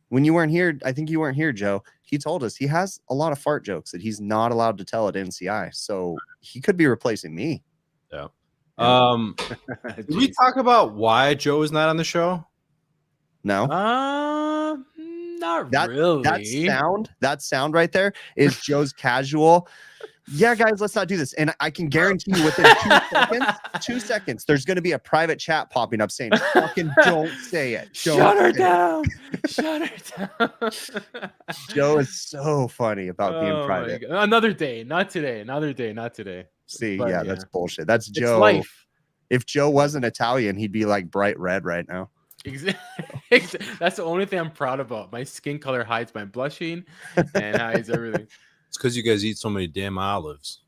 when you weren't here, I think you weren't here, Joe. He told us he has a lot of fart jokes that he's not allowed to tell at NCI. So he could be replacing me. Yeah. Did we talk about why Joe is not on the show? No. Not really. That sound right there is Joe's casual. Yeah, guys, let's not do this. And I can guarantee you within 2 seconds, there's going to be a private chat popping up saying, fucking don't say it. Shut her down. Shut her down. Joe is so funny about being private. Another day, not today. Another day, not today. See, yeah, that's bullshit. That's Joe. It's life. If Joe wasn't Italian, he'd be like bright red right now. Exactly. That's the only thing I'm proud about. My skin color hides my blushing and hides everything. It's because you guys eat so many damn olives.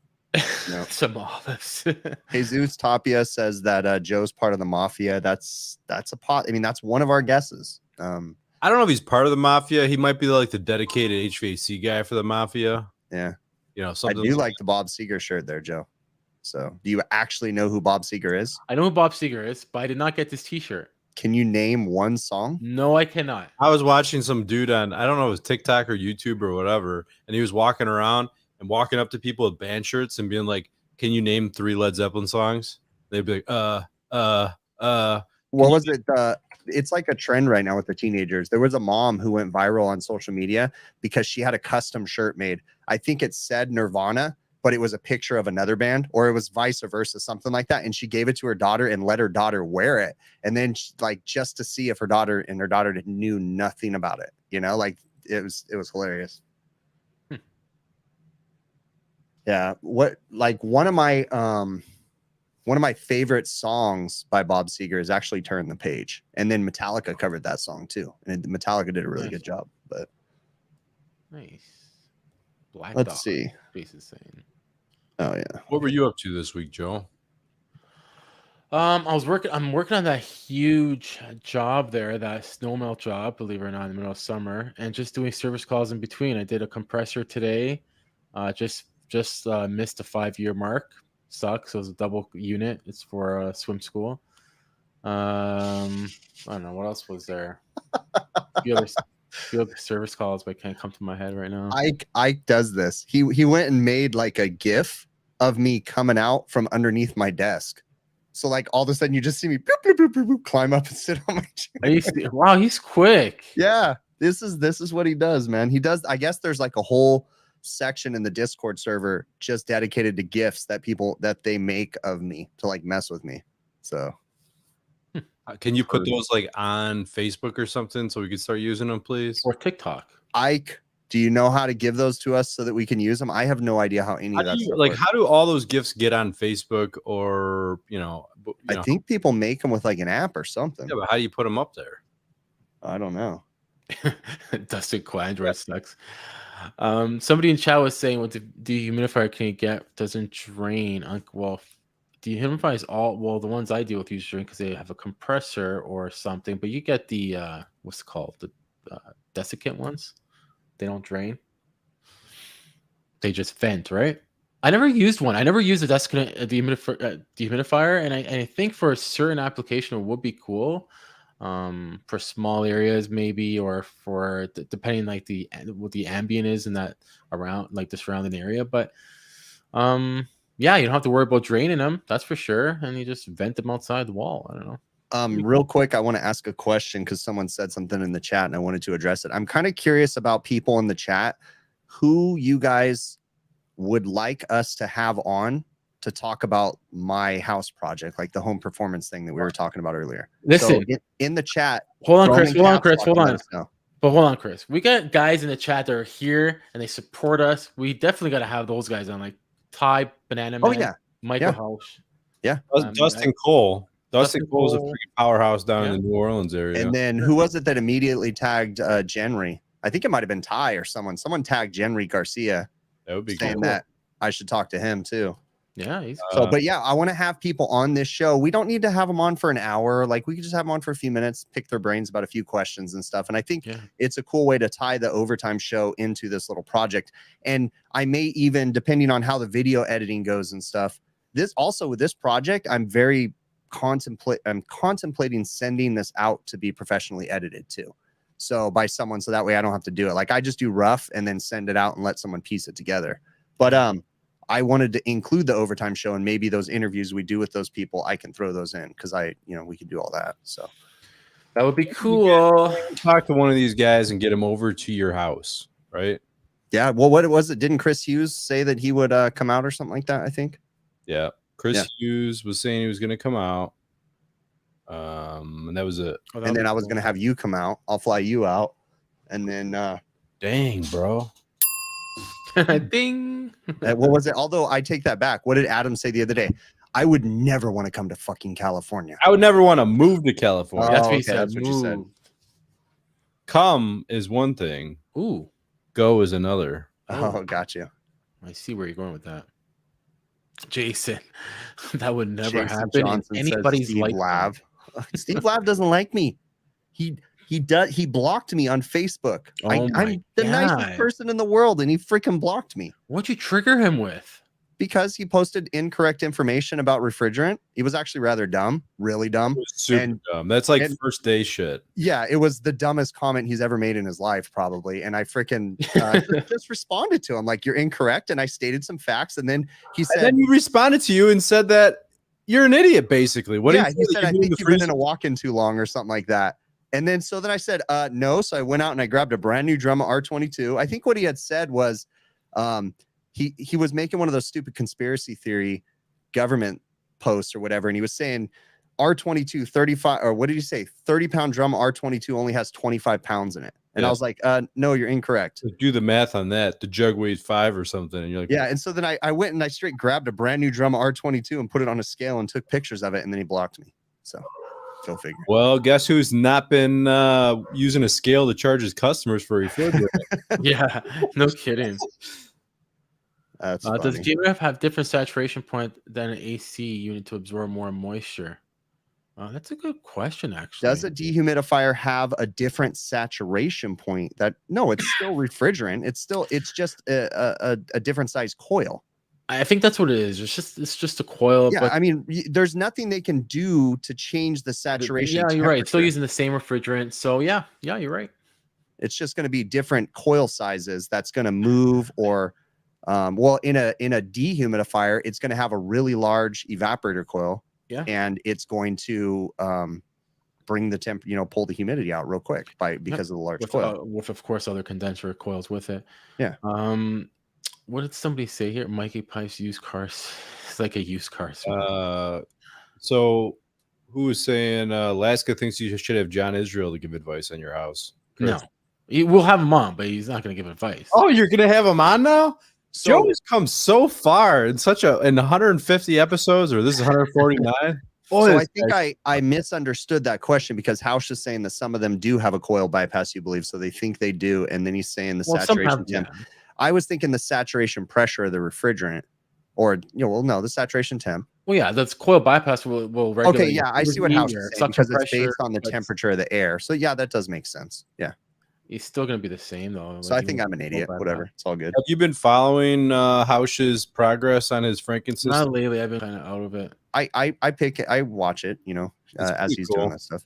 Nope. Some olives. Jesus Tapia says that Joe's part of the mafia. That's a pot. I mean, that's one of our guesses. I don't know if he's part of the mafia. He might be like the dedicated HVAC guy for the mafia. Yeah. You know, something. I do like the Bob Seger shirt there, Joe. So do you actually know who Bob Seger is? I know who Bob Seger is, but I did not get this t-shirt. Can you name one song? No, I cannot. I was watching some dude on, I don't know, it was TikTok or YouTube or whatever, and he was walking around and walking up to people with band shirts and being like, "Can you name 3 Led Zeppelin songs?" They'd be like, What was it? It's like a trend right now with the teenagers. There was a mom who went viral on social media because she had a custom shirt made. I think it said Nirvana, but it was a picture of another band, or it was vice versa, something like that. And she gave it to her daughter and let her daughter wear it. And then just to see if her daughter knew nothing about it, you know, like it was hilarious. Yeah. One of my favorite songs by Bob Seger is actually Turn the Page. And then Metallica covered that song too. And Metallica did a really good job, but nice. Let's see. Oh yeah. What were you up to this week, Joe? I'm working on that huge job there, that snow melt job, believe it or not, in the middle of summer, and just doing service calls in between. I did a compressor today. Just missed the 5-year mark. Sucks. So it was a double unit. It's for a swim school. I don't know what else was there. few other service calls, but I can't come to my head right now. Ike does this. He went and made like a GIF of me coming out from underneath my desk. So like all of a sudden you just see me bloop, bloop, bloop, bloop, bloop, climb up and sit on my chair. Wow, he's quick. Yeah, this is what he does, man. He does. I guess there's like a whole section in the Discord server just dedicated to GIFs that they make of me to like mess with me. So can you put those like on Facebook or something so we can start using them, please? Or TikTok. Ike, do you know how to give those to us so that we can use them? I have no idea how any of that stuff works. How do all those GIFs get on Facebook or I think people make them with like an app or something. Yeah, but how do you put them up there? I don't know. Dustin Android sucks. Somebody in chat was saying, what the dehumidifier can you get doesn't drain. Well, dehumidifiers the ones I deal with use drain because they have a compressor or something, but you get the what's it called, the desiccant ones. They don't drain. They just vent, right? I never used one. I never used a dehumidifier, and I think for a certain application it would be cool. For small areas maybe, or for depending like what the ambient is in that around like the surrounding area. But yeah, you don't have to worry about draining them, that's for sure, and you just vent them outside the wall. I don't know. Real quick, I want to ask a question because someone said something in the chat and I wanted to address it. I'm kind of curious about people in the chat who you guys would like us to have on to talk about my house project, like the home performance thing that we were talking about earlier. Listen, so in the chat. Hold on, Chris. Hold on, Chris. We got guys in the chat that are here and they support us. We definitely got to have those guys on, like Ty, Banana Man, Michael House. Yeah. Dustin Cole. Dustin Cole is a freaking powerhouse down in the New Orleans area. And then who was it that immediately tagged Jenry? I think it might have been Ty or someone. Someone tagged Jenry Garcia. That would be saying cool. that I should talk to him too. Yeah, he's but yeah, I want to have people on this show. We don't need to have them on for an hour. Like we could just have them on for a few minutes, pick their brains about a few questions and stuff. And I think it's a cool way to tie the overtime show into this little project. And I may even, depending on how the video editing goes and stuff, with this project, I'm contemplating sending this out to be professionally edited too. So by someone, so that way I don't have to do it. Like I just do rough and then send it out and let someone piece it together. But I wanted to include the overtime show, and maybe those interviews we do with those people, I can throw those in because we can do all that. So that would be cool. Talk to one of these guys and get them over to your house, right? Yeah. Well, what was it? Didn't Chris Hughes say that he would come out or something like that? I think. Yeah. Chris Hughes was saying he was going to come out. And that was it. And then I was going to have you come out. I'll fly you out. And then, dang, bro. Ding. What was it? Although I take that back. What did Adam say the other day? I would never want to come to fucking California. I would never want to move to California. That's what he said. That's what you said. Come is one thing. Ooh. Go is another. Oh, gotcha. I see where you're going with that. Jason, that would never Jason happen Johnson in anybody's Steve life. Lav. Steve Lav doesn't like me. He blocked me on Facebook. I'm the nicest person in the world, and he freaking blocked me. What'd you trigger him with? Because he posted incorrect information about refrigerant. He was actually rather dumb, really dumb. Super dumb. That's like first day shit. Yeah, it was the dumbest comment he's ever made in his life, probably. And I freaking just responded to him like, you're incorrect. And I stated some facts. And then he said, and then he responded to you and said that you're an idiot, basically. What? Yeah, he said, I think you've been in a walk-in too long or something like that. And then so then I said, no. So I went out and I grabbed a brand new drum R22. I think what he had said was he was making one of those stupid conspiracy theory government posts or whatever. And he was saying R22 35, or what did he say? 30-pound drum R22 only has 25 pounds in it. And I was like, no, you're incorrect. Do the math on that. The jug weighs 5 or something. And you're like, yeah. And so then I went and I straight grabbed a brand new drum R22 and put it on a scale and took pictures of it. And then he blocked me. So go figure. Well, guess who's not been using a scale to charge his customers for refrigerator? Yeah, no kidding. Does GMF have different saturation point than an AC unit to absorb more moisture? That's a good question, actually. Does a dehumidifier have a different saturation point? No, it's still refrigerant. It's just a different size coil. I think that's what it is. It's just a coil. Yeah, but I mean, there's nothing they can do to change the saturation. Yeah, you're right. Still temperature. using the same refrigerant. So yeah, you're right. It's just going to be different coil sizes that's going to move, or well, in a dehumidifier, it's going to have a really large evaporator coil. Yeah. And it's going to bring the temp, pull the humidity out real quick because of the large coil. With of course other condenser coils with it. Yeah. What did somebody say here? Mikey Pipes used cars. It's like a used car. So who was saying Alaska thinks you should have John Israel to give advice on your house? Chris. No, we'll have him on, but he's not going to give advice. Oh, you're going to have him on now? Joe has come so far in 150 episodes, or this is 149. So I think I misunderstood that question, because Hausch is saying that some of them do have a coil bypass, you believe, so they think they do, and then he's saying the saturation temp. Yeah. I was thinking the saturation pressure of the refrigerant, or the saturation temp. Well, yeah, that's coil bypass will regulate. Okay, yeah, I see what Hausch is saying, because it's based on the temperature of the air. So yeah, that does make sense. Yeah. He's still going to be the same, though. So I think I'm an idiot. Whatever. It's all good. Have you been following Hausch's progress on his Franken system? Not lately. I've been kind of out of it. I watch it, as he's doing that stuff.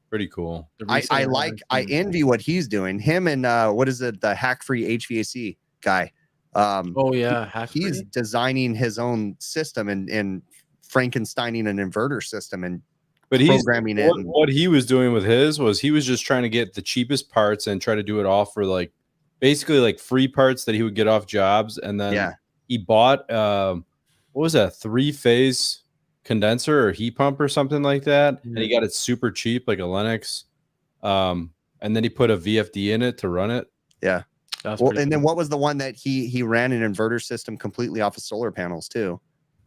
Pretty cool. I envy what he's doing. Him and what is it? The hack-free HVAC guy. Oh yeah, he's designing his own system and Frankensteining an inverter system and. But programming it. What he was doing with his was he was just trying to get the cheapest parts and try to do it all for basically free parts that he would get off jobs. And then he bought what was that, 3-phase condenser or heat pump or something like that. Mm-hmm. And he got it super cheap, like a Lennox. And then he put a VFD in it to run it. Yeah. Well, and then what was the one that he ran an inverter system completely off of solar panels too?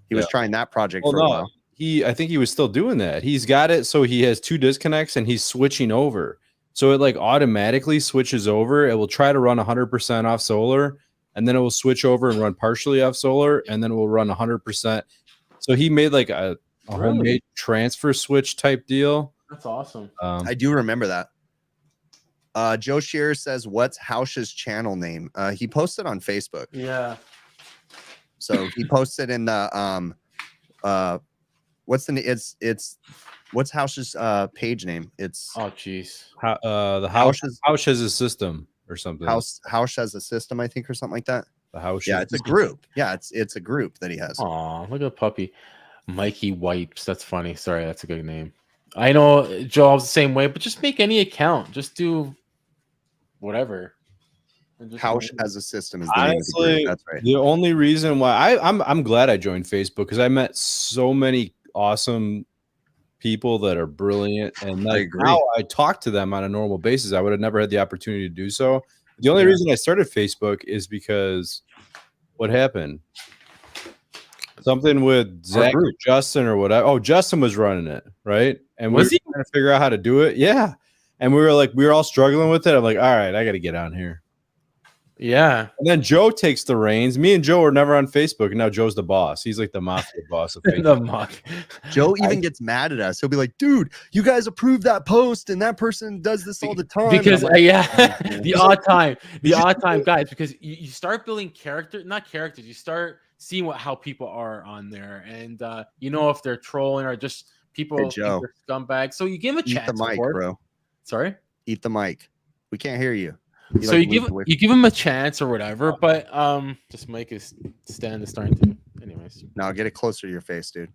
He was trying that project for a while. I think he was still doing that. He's got it so he has 2 disconnects and he's switching over. So it automatically switches over. It will try to run 100% off solar, and then it will switch over and run partially off solar, and then it will run 100%. So he made a homemade transfer switch type deal. That's awesome. I do remember that. Joe Shearer says, "What's Hausch's channel name?" He posted on Facebook. Yeah. So he posted in the what's Hausch's page name? It's geez. The Hausch has a system or something. Hausch has a system, I think, or something like that. The Hausch. Yeah, it's a group. Yeah, it's a group that he has. Oh, look at the puppy, Mikey Wipes. That's funny. Sorry, that's a good name. I know Joel's the same way, but just make any account. Just do whatever. Hausch as a system is the honestly name of the group. That's right. The only reason why I'm glad I joined Facebook, because I met so many awesome people that are brilliant, and now I talk to them on a normal basis. I would have never had the opportunity to do so. The only reason I started Facebook is because what happened? Something with Zach or Justin or whatever. Oh, Justin was running it, right? And we were trying to figure out how to do it. Yeah. And we were all struggling with it. I'm like, all right, I got to get on here. Yeah. And then Joe takes the reins. Me and Joe are never on Facebook, and now Joe's the boss. He's like the mafia boss of Facebook. Joe even gets mad at us. He'll be like, dude, you guys approved that post, and that person does this all the time. Because the odd time guys, because you start building not characters, you start seeing how people are on there, and if they're trolling or just people think they're scumbags. So you give them a chance. Eat the mic, bro. Sorry? Eat the mic. We can't hear you. You give him a chance or whatever, but this mic is starting to. Anyways, now get it closer to your face, dude.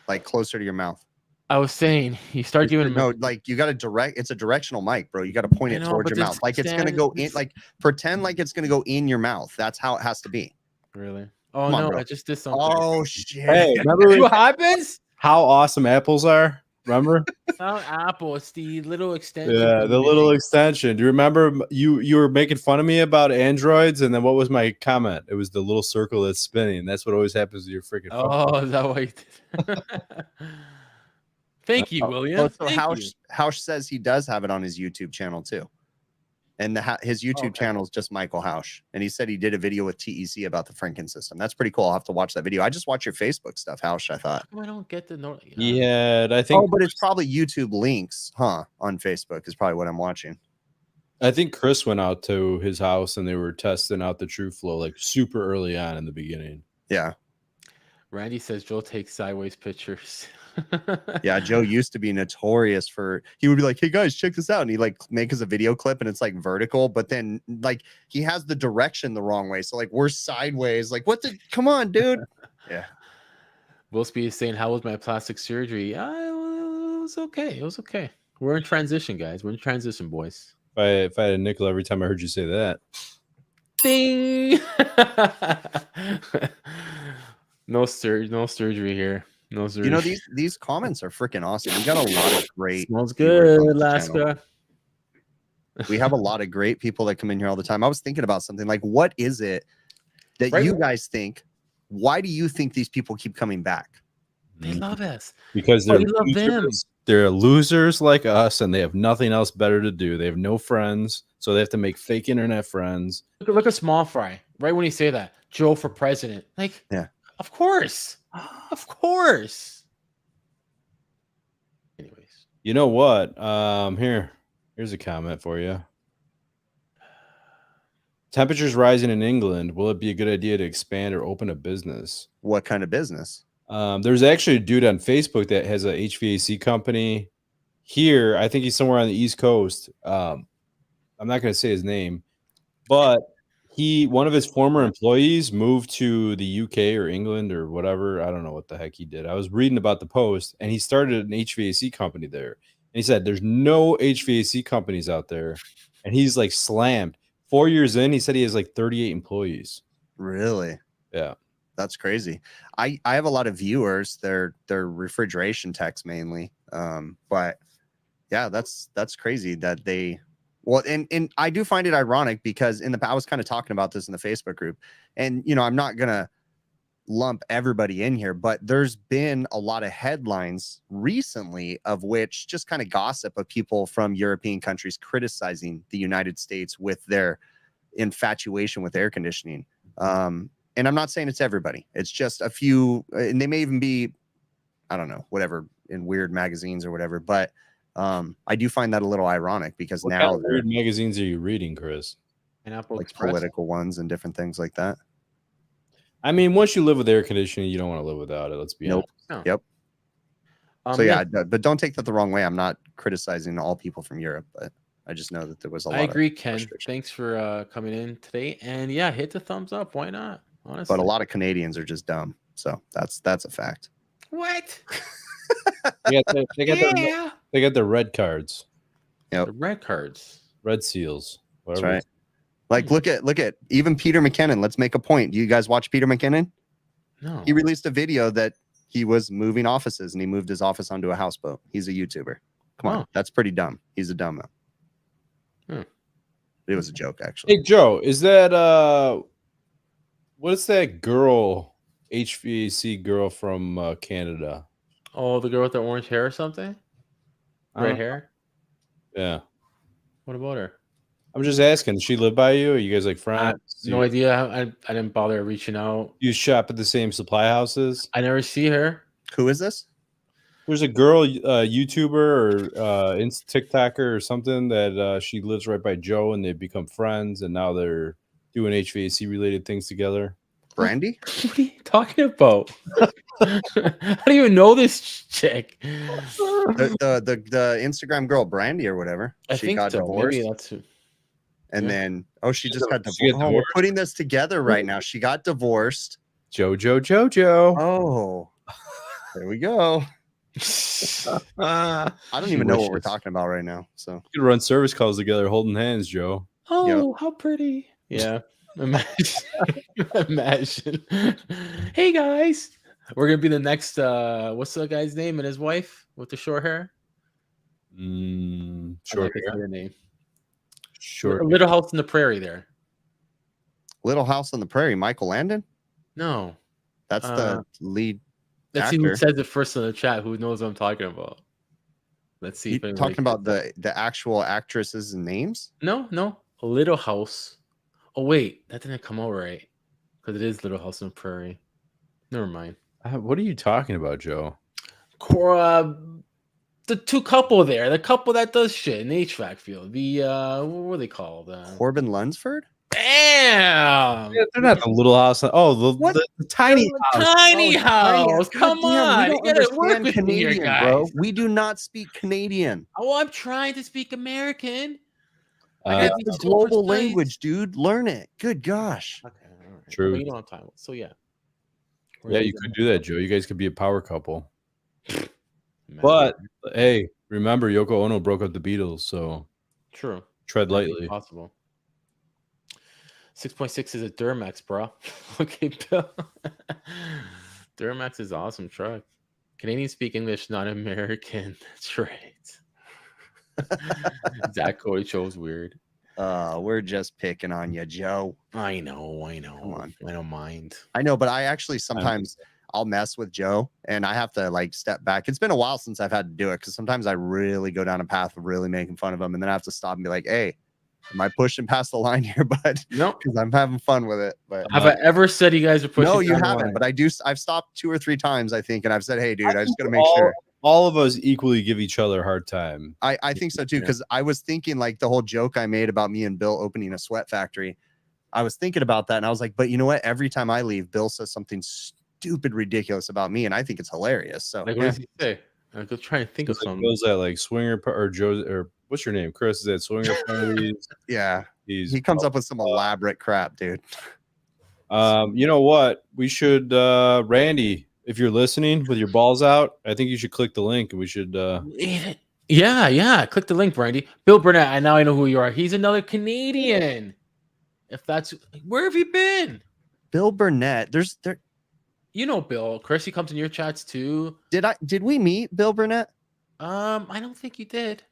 Like closer to your mouth. I was saying you start giving you got to direct. It's a directional mic, bro. You got to point it towards your mouth, like it's gonna go in. Like pretend like it's gonna go in your mouth. That's how it has to be. Really? Oh no, I just did something. Oh shit! Hey, remember what happens? How awesome apples are. Remember? It's not Apple. It's the little extension. Yeah, the little extension. Do you remember you were making fun of me about Androids, and then what was my comment? It was the little circle that's spinning. That's what always happens to your freaking phone. Oh, is that why you did? Thank you, William. So Hausch says he does have it on his YouTube channel too. And his YouTube channel is just Michael Hausch. And he said he did a video with TEC about the Franken system. That's pretty cool. I'll have to watch that video. I just watch your Facebook stuff, Hausch, I thought. I don't get the note. Yeah, I think. Oh, but it's probably YouTube links, on Facebook is probably what I'm watching. I think Chris went out to his house and they were testing out the TrueFlow super early on in the beginning. Yeah. Randy says Joe takes sideways pictures. Yeah, Joe used to be notorious for, he would be like, hey guys, check this out. And he like make us a video clip and it's like vertical, but then like he has the direction the wrong way. So like we're sideways. Like, what the, come on, dude. Yeah. Will Speed is saying, how was my plastic surgery? It was okay. It was okay. We're in transition, guys. We're in transition, boys. If I had a nickel every time I heard you say that. Ding! No surgery here. No surgery. You know, these comments are freaking awesome. We got a lot of great Smells viewers on good, this channel. Alaska. We have a lot of great people that come in here all the time. I was thinking about something like, what is it that Right. you guys think? Why do you think these people keep coming back? They love us. Because Oh, they're you love them. losers. They're losers like us, and they have nothing else better to do. They have no friends, so they have to make fake internet friends. Look at Small Fry. Right when you say that, Joe for president. Like, Yeah. Of course. Of course. Anyways. You know what? Here's a comment for you. Temperatures rising in England. Will it be a good idea to expand or open a business? What kind of business? There's actually a dude on Facebook that has a HVAC company here. I think he's somewhere on the East Coast. I'm not going to say his name, but one of his former employees moved to the UK or England or whatever. I don't know what the heck he did. I was reading about the post, and he started an HVAC company there. And he said there's no HVAC companies out there, and he's like slammed. 4 years in, he said he has like 38 employees. Really? Yeah. That's crazy. I have a lot of viewers. They're refrigeration techs mainly. But yeah, that's crazy that they, well, and I do find it ironic because I was kind of talking about this in the Facebook group, and you know, I'm not gonna lump everybody in here, but there's been a lot of headlines recently of which just kind of gossip of people from European countries criticizing the United States with their infatuation with air conditioning. And I'm not saying it's everybody. It's just a few, and they may even be, I don't know, whatever, in weird magazines or whatever. But I do find that a little ironic because What now kind of weird magazines are you reading, Chris? Pineapple like Express. political ones and different things like that. I mean, once you live with air conditioning, you don't want to live without it. Let's be honest. No. Yep. So yeah, but don't take that the wrong way. I'm not criticizing all people from Europe, but I just know that there was a lot. I agree, Ken. Thanks for coming in today, and yeah, hit the thumbs up. Why not? Honestly, but a lot of Canadians are just dumb. So that's a fact. What? they got the red cards. Yep. The red cards. Red seals. That's right. Like look at even Peter McKinnon. Let's make a point. Do you guys watch Peter McKinnon? No. He released a video that he was moving offices and he moved his office onto a houseboat. He's a YouTuber. Come on. That's pretty dumb. He's a dumb man. It was a joke, actually. Hey Joe, is that what's that girl, HVAC girl from Canada? Oh, the girl with the orange hair or something? Red hair? Yeah. What about her? I'm just asking. Does she live by you? Are you guys like friends? No idea. I didn't bother reaching out. You shop at the same supply houses? I never see her. Who is this? There's a girl, YouTuber or TikToker or something that she lives right by Joe, and they've become friends, and now they're doing HVAC related things together. Brandy? What are you talking about? I don't even know this chick. The Instagram girl Brandy or whatever. She got divorced. Maybe that's who. And then she just got divorced. Oh, we're putting this together right now. She got divorced. Jojo. Oh, there we go. I don't even know what we're talking about right now. So you could run service calls together holding hands, Joe. Oh, how pretty. Yeah. Imagine. Hey guys. We're gonna be the next what's the guy's name and his wife with the short hair? Short hair. Name. Short. Little House on the Prairie there. Little House on the Prairie, Michael Landon? No. That's the lead. Let's see who says it first in the chat. Who knows what I'm talking about? Let's see. You're talking about the actual actresses' names? No. A Little House. Oh wait, that didn't come out right because it is Little House on the Prairie. Never mind. What are you talking about, Joe? The two couple there, the couple that does shit in the HVAC field. The what were they called? Corbin Lunsford? Damn. Yeah, they're not the little house. Oh, the tiny house. Tiny Oh, house. Come goddamn, on. we You don't gotta work understand with me here, Canadian, guys. bro. We do not speak Canadian. Oh, I'm trying to speak American. It's the global language, dude. Learn it. Good gosh. Okay, all right. True. But you don't have time. So yeah. Yeah, you could do that, Joe. You guys could be a power couple. Man. But hey, remember Yoko Ono broke up the Beatles, so True. tread lightly. Possible. 6.6 is a Duramax, bro. Okay, Bill. Duramax is an awesome truck. Canadians speak English, not American. That's right. Zach Cody chose weird. We're just picking on you, Joe. I know. Come on. I don't mind. I know, but I actually sometimes I'll mess with Joe and I have to like step back. It's been a while since I've had to do it because sometimes I really go down a path of really making fun of him, and then I have to stop and be like, hey, am I pushing past the line here, bud? No, because I'm having fun with it. But have I ever said you guys are pushing? No, you down the haven't. line? But I've stopped 2 or 3 times, I think, and I've said, hey, dude, I just got to make sure. All of us equally give each other a hard time. I think so too, because I was thinking like the whole joke I made about me and Bill opening a sweat factory. I was thinking about that, and I was like, but you know what? Every time I leave, Bill says something stupid, ridiculous about me, and I think it's hilarious. So like, what does he say? I'm just trying to think of something. Bill's at like swinger or Joe or what's your name? Chris is at swinger parties. Yeah, he comes up with some elaborate crap, dude. You know what? We should, Randy, if you're listening with your balls out, I think you should click the link and we should. Yeah. Click the link, Brandy. Bill Burnett. I know who you are. He's another Canadian. If that's where have you been? Bill Burnett. You know Bill. Chris, he comes in your chats too. Did we meet Bill Burnett? I don't think you did.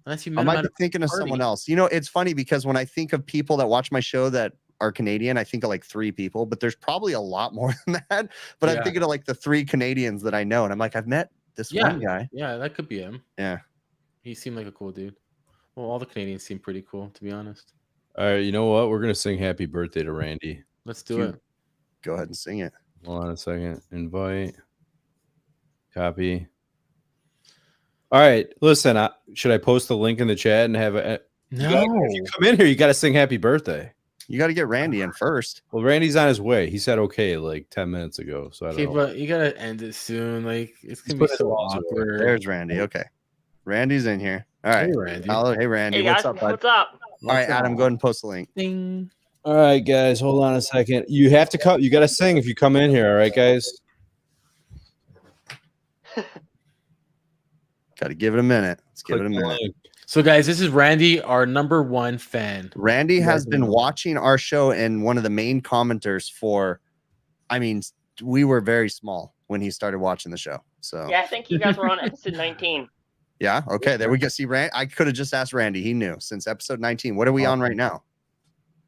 Unless you met I him might at be thinking of someone else. You know, it's funny because when I think of people that watch my show that are Canadian, I think of like 3 people, but there's probably a lot more than that. But I'm thinking of like the 3 Canadians that I know, and I'm like, I've met this one guy. Yeah, that could be him. Yeah, he seemed like a cool dude. Well, all the Canadians seem pretty cool, to be honest. All right, you know what? We're gonna sing "Happy Birthday" to Randy. Let's do it. Go ahead and sing it. Hold on a second. Invite. Copy. All right, listen. Should I post the link in the chat and have a? No. If you come in here, you got to sing "Happy Birthday." You got to get Randy in first. Well, Randy's on his way. He said okay like 10 minutes ago. So I don't know. But you gotta end it soon. Like it's gonna be so awkward. There's Randy. Okay, Randy's in here. All right, Hey, Randy. Hey, Randy. Hey, what's guys, up, bud? what's up? All right, Adam, go ahead and post the link. Ding. All right, guys, hold on a second. You have to come. You got to sing if you come in here. All right, guys. Got to give it a minute. Let's give it a minute. So, guys, this is Randy, our #1 fan. Randy has been watching our show and one of the main commenters for, I mean, we were very small when he started watching the show. So Yeah, I think you guys were on episode 19. yeah, okay, there we go. See, I could have just asked Randy. He knew since episode 19. What are we on right now?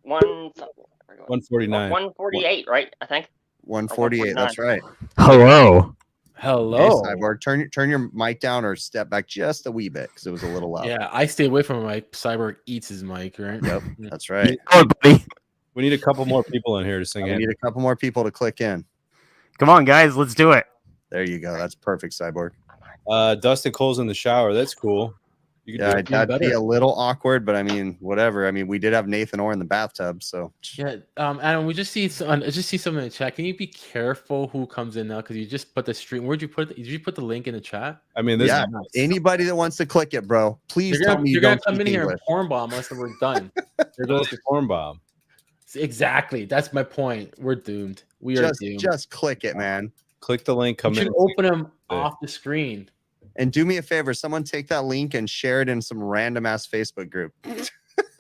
149. 148, right? I think. 148. That's right. Hello. Hello. Hey, Cyborg, turn your mic down or step back just a wee bit because it was a little loud. Yeah, I stay away from my Cyborg eats his mic, right? Yep, that's right. Come on, buddy. We need a couple more people in here to sing. We need a couple more people to click in. Come on, guys. Let's do it. There you go. That's perfect, Cyborg. Dustin Cole's in the shower. That's cool. Yeah, that'd be a little awkward, but I mean, whatever. I mean, we did have Nathan Orr in the bathtub, so yeah. Adam, we just see something in the chat. Can you be careful who comes in now? Because you just put the stream. Where'd you put? Did you put the link in the chat? I mean, this yeah. is nice. Anybody that wants to click it, bro, please tell me you're you gonna don't come in speak here English. and porn bomb us, and we're done. There goes the corn bomb. Exactly. That's my point. We're doomed. We are doomed. Just click it, man. Click the link. Come you in. should open them off the screen. And do me a favor, someone take that link and share it in some random ass Facebook group.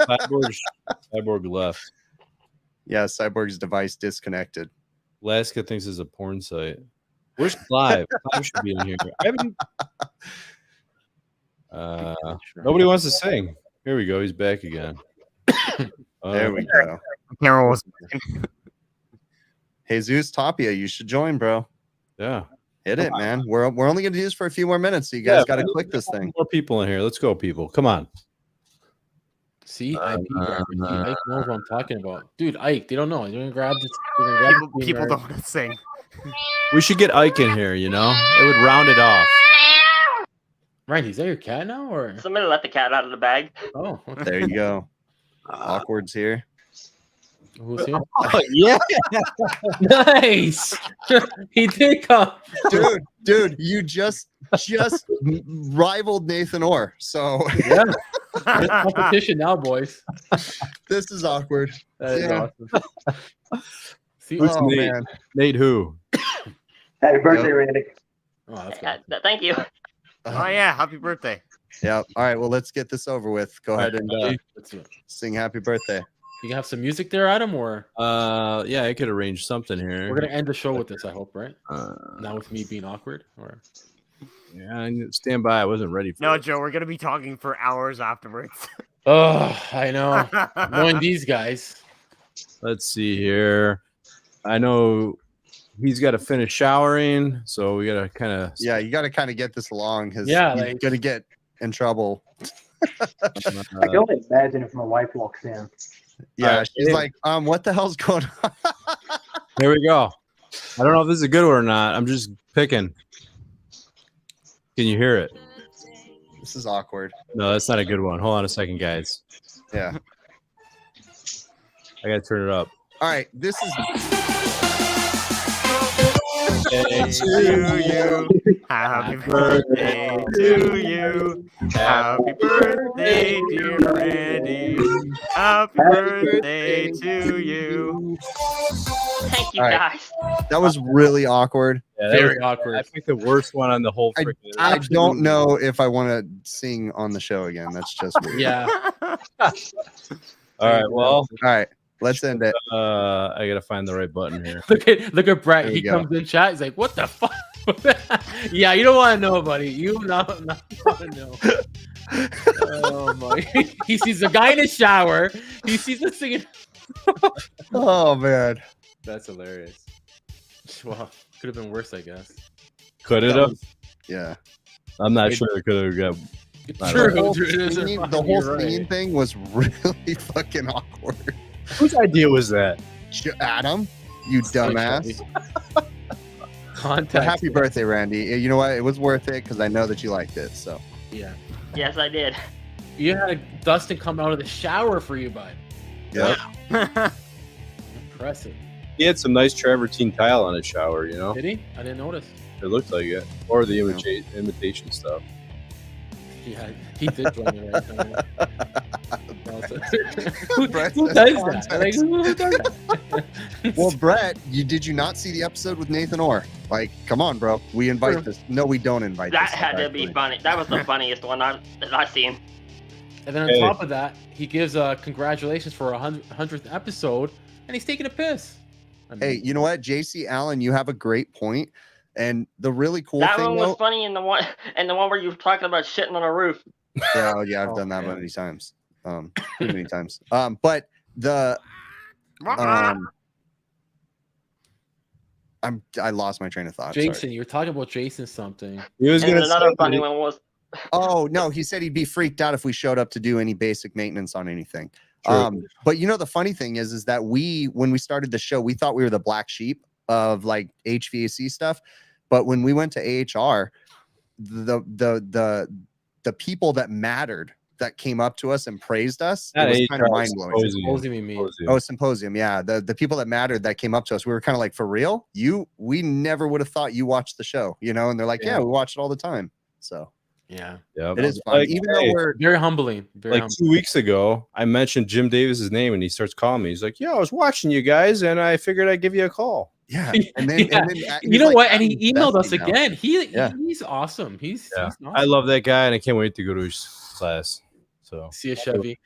Cyborg left. Yeah, Cyborg's device disconnected. Laska thinks it's a porn site. Where's Clive? Clive should be in here. Nobody wants to sing. Here we go. He's back again. There we go. Camera was. Jesus Tapia, you should join, bro. Yeah. Hit it, man. We're only going to do this for a few more minutes, so you guys got to click this thing. More people in here. Let's go, people. Come on. See, Ike knows what I'm talking about. Dude, Ike, they don't know. You're going to grab this. People don't want to sing. We should get Ike in here, you know? It would round it off. Randy, is that your cat now? Or Somebody let the cat out of the bag. oh, okay. There you go. Awkward's here. Who's here? Oh, yeah. Nice. He did come. Dude, you just rivaled Nathan Orr. So Yeah. It's competition now, boys. this is awkward. That is Yeah. awesome. See, Who's Oh, Nate? man. Nate who? Happy birthday, Randy. oh, that's Yeah, good. thank you. Oh yeah, happy birthday. Yeah. All right. Well, let's get this over with. Go ahead and Let's do it. sing happy birthday. You have some music there, Adam, or Yeah, I could arrange something here. we're gonna end the show with this, I hope, right? Uh, Not with me being awkward, or yeah, I stand by. I wasn't ready for No, it. Joe, we're gonna be talking for hours afterwards. oh, I know. Knowing these guys, Let's see here. I know he's got to finish showering, so we got to kind of. Yeah, you got to kind of get this along because Yeah, he's like- gonna get in trouble. I can only imagine if my wife walks in. Yeah, Alright, she's hey. like, what the hell's going on? Here we go. I don't know if this is a good one or not. I'm just picking. Can you hear it? This is awkward. No, that's not a good one. Hold on a second, guys. Yeah. I gotta turn it up. All right, this is To you, happy birthday to you, happy birthday, dear Randy, happy birthday to you. Thank you, All right. guys. that was really awkward. Yeah, that very was- awkward. I picked the worst one on the whole. I freaking. don't know if I want to sing on the show again. That's just weird. Yeah. All right. Well, All right, let's end it. I gotta find the right button here. Look at Brett. There He you go. comes in chat. He's like, "What the fuck?" Yeah, you don't want to know, buddy. You not want to know. Oh my! He sees a guy in the shower. He sees us singing. Oh man. That's hilarious. Well, could have been worse, I guess. Could it That have? was- yeah. I'm not sure it could have got. I True. don't The whole Drew, it is a scene, the fucking- whole you're right. scene thing was really fucking awkward. Whose idea was that? Adam, you dumbass. But Contact. happy birthday, Randy. You know what? It was worth it because I know that you liked it. So Yeah. Yes, I did. You had Dustin come out of the shower for you, bud. yeah. Impressive. He had some nice travertine tile on his shower. You know, Did he? I didn't notice. it looked like it, or the imitation stuff. Yeah, he did run the right time. Brett who says does that? context. Like, who does that? Well, Brett, did you not see the episode with Nathan Orr? Like, come on, bro. We invite this. No, we don't invite That this. had to be funny. That was the funniest one that I've seen. And then on Hey. top of that, he gives congratulations for a 100th episode, and he's taking a piss. I mean, Hey, you know what, JC Allen, you have a great point. And the really cool That thing, one was though, funny, and the one where you were talking about shitting on a roof. yeah, I've Oh, done that man. many times, too many times. But the I lost my train of thought. Jason, Sorry. you were talking about Jason something. He was And gonna another say funny that one was Oh no, he said he'd be freaked out if we showed up to do any basic maintenance on anything. True. But you know the funny thing is that when we started the show, we thought we were the black sheep of like HVAC stuff. But when we went to AHR, the people that mattered that came up to us and praised us, it Not was HR, kind of mind blowing. Supposing me. Symposium. Oh, symposium, yeah. The people that mattered that came up to us, we were kind of like, for real? We never would have thought you watched the show, you know? And they're like, yeah, Yeah. we watch it all the time. So Yeah. Yep. it is fun. Like, Even hey, though we're Very humbling. Very like humbling. 2 weeks ago, I mentioned Jim Davis's name, and he starts calling me. He's like, "Yeah, I was watching you guys, and I figured I'd give you a call." yeah. And then, Yeah. and then You he's know like, what? And he "I'm emailed us bestie now." again. Yeah. He's awesome. He's Yeah. awesome. I love that guy, and I can't wait to go to his class. So See you, Chevy.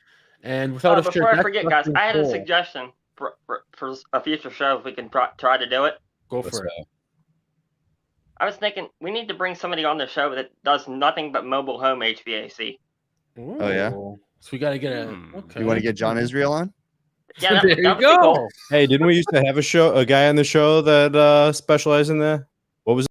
And without a before shirt, I that's forget, guys, Dustin I had a Cole. suggestion for a future show if we can try to do it. Go what's for it. that? I was thinking we need to bring somebody on the show that does nothing but mobile home HVAC. Oh, yeah? Ooh. So we got to get a. Hmm. Okay. You want to get John Israel on? Yeah, that there would you be cool. go. Hey, didn't we used to have a guy on the show that specialized in that?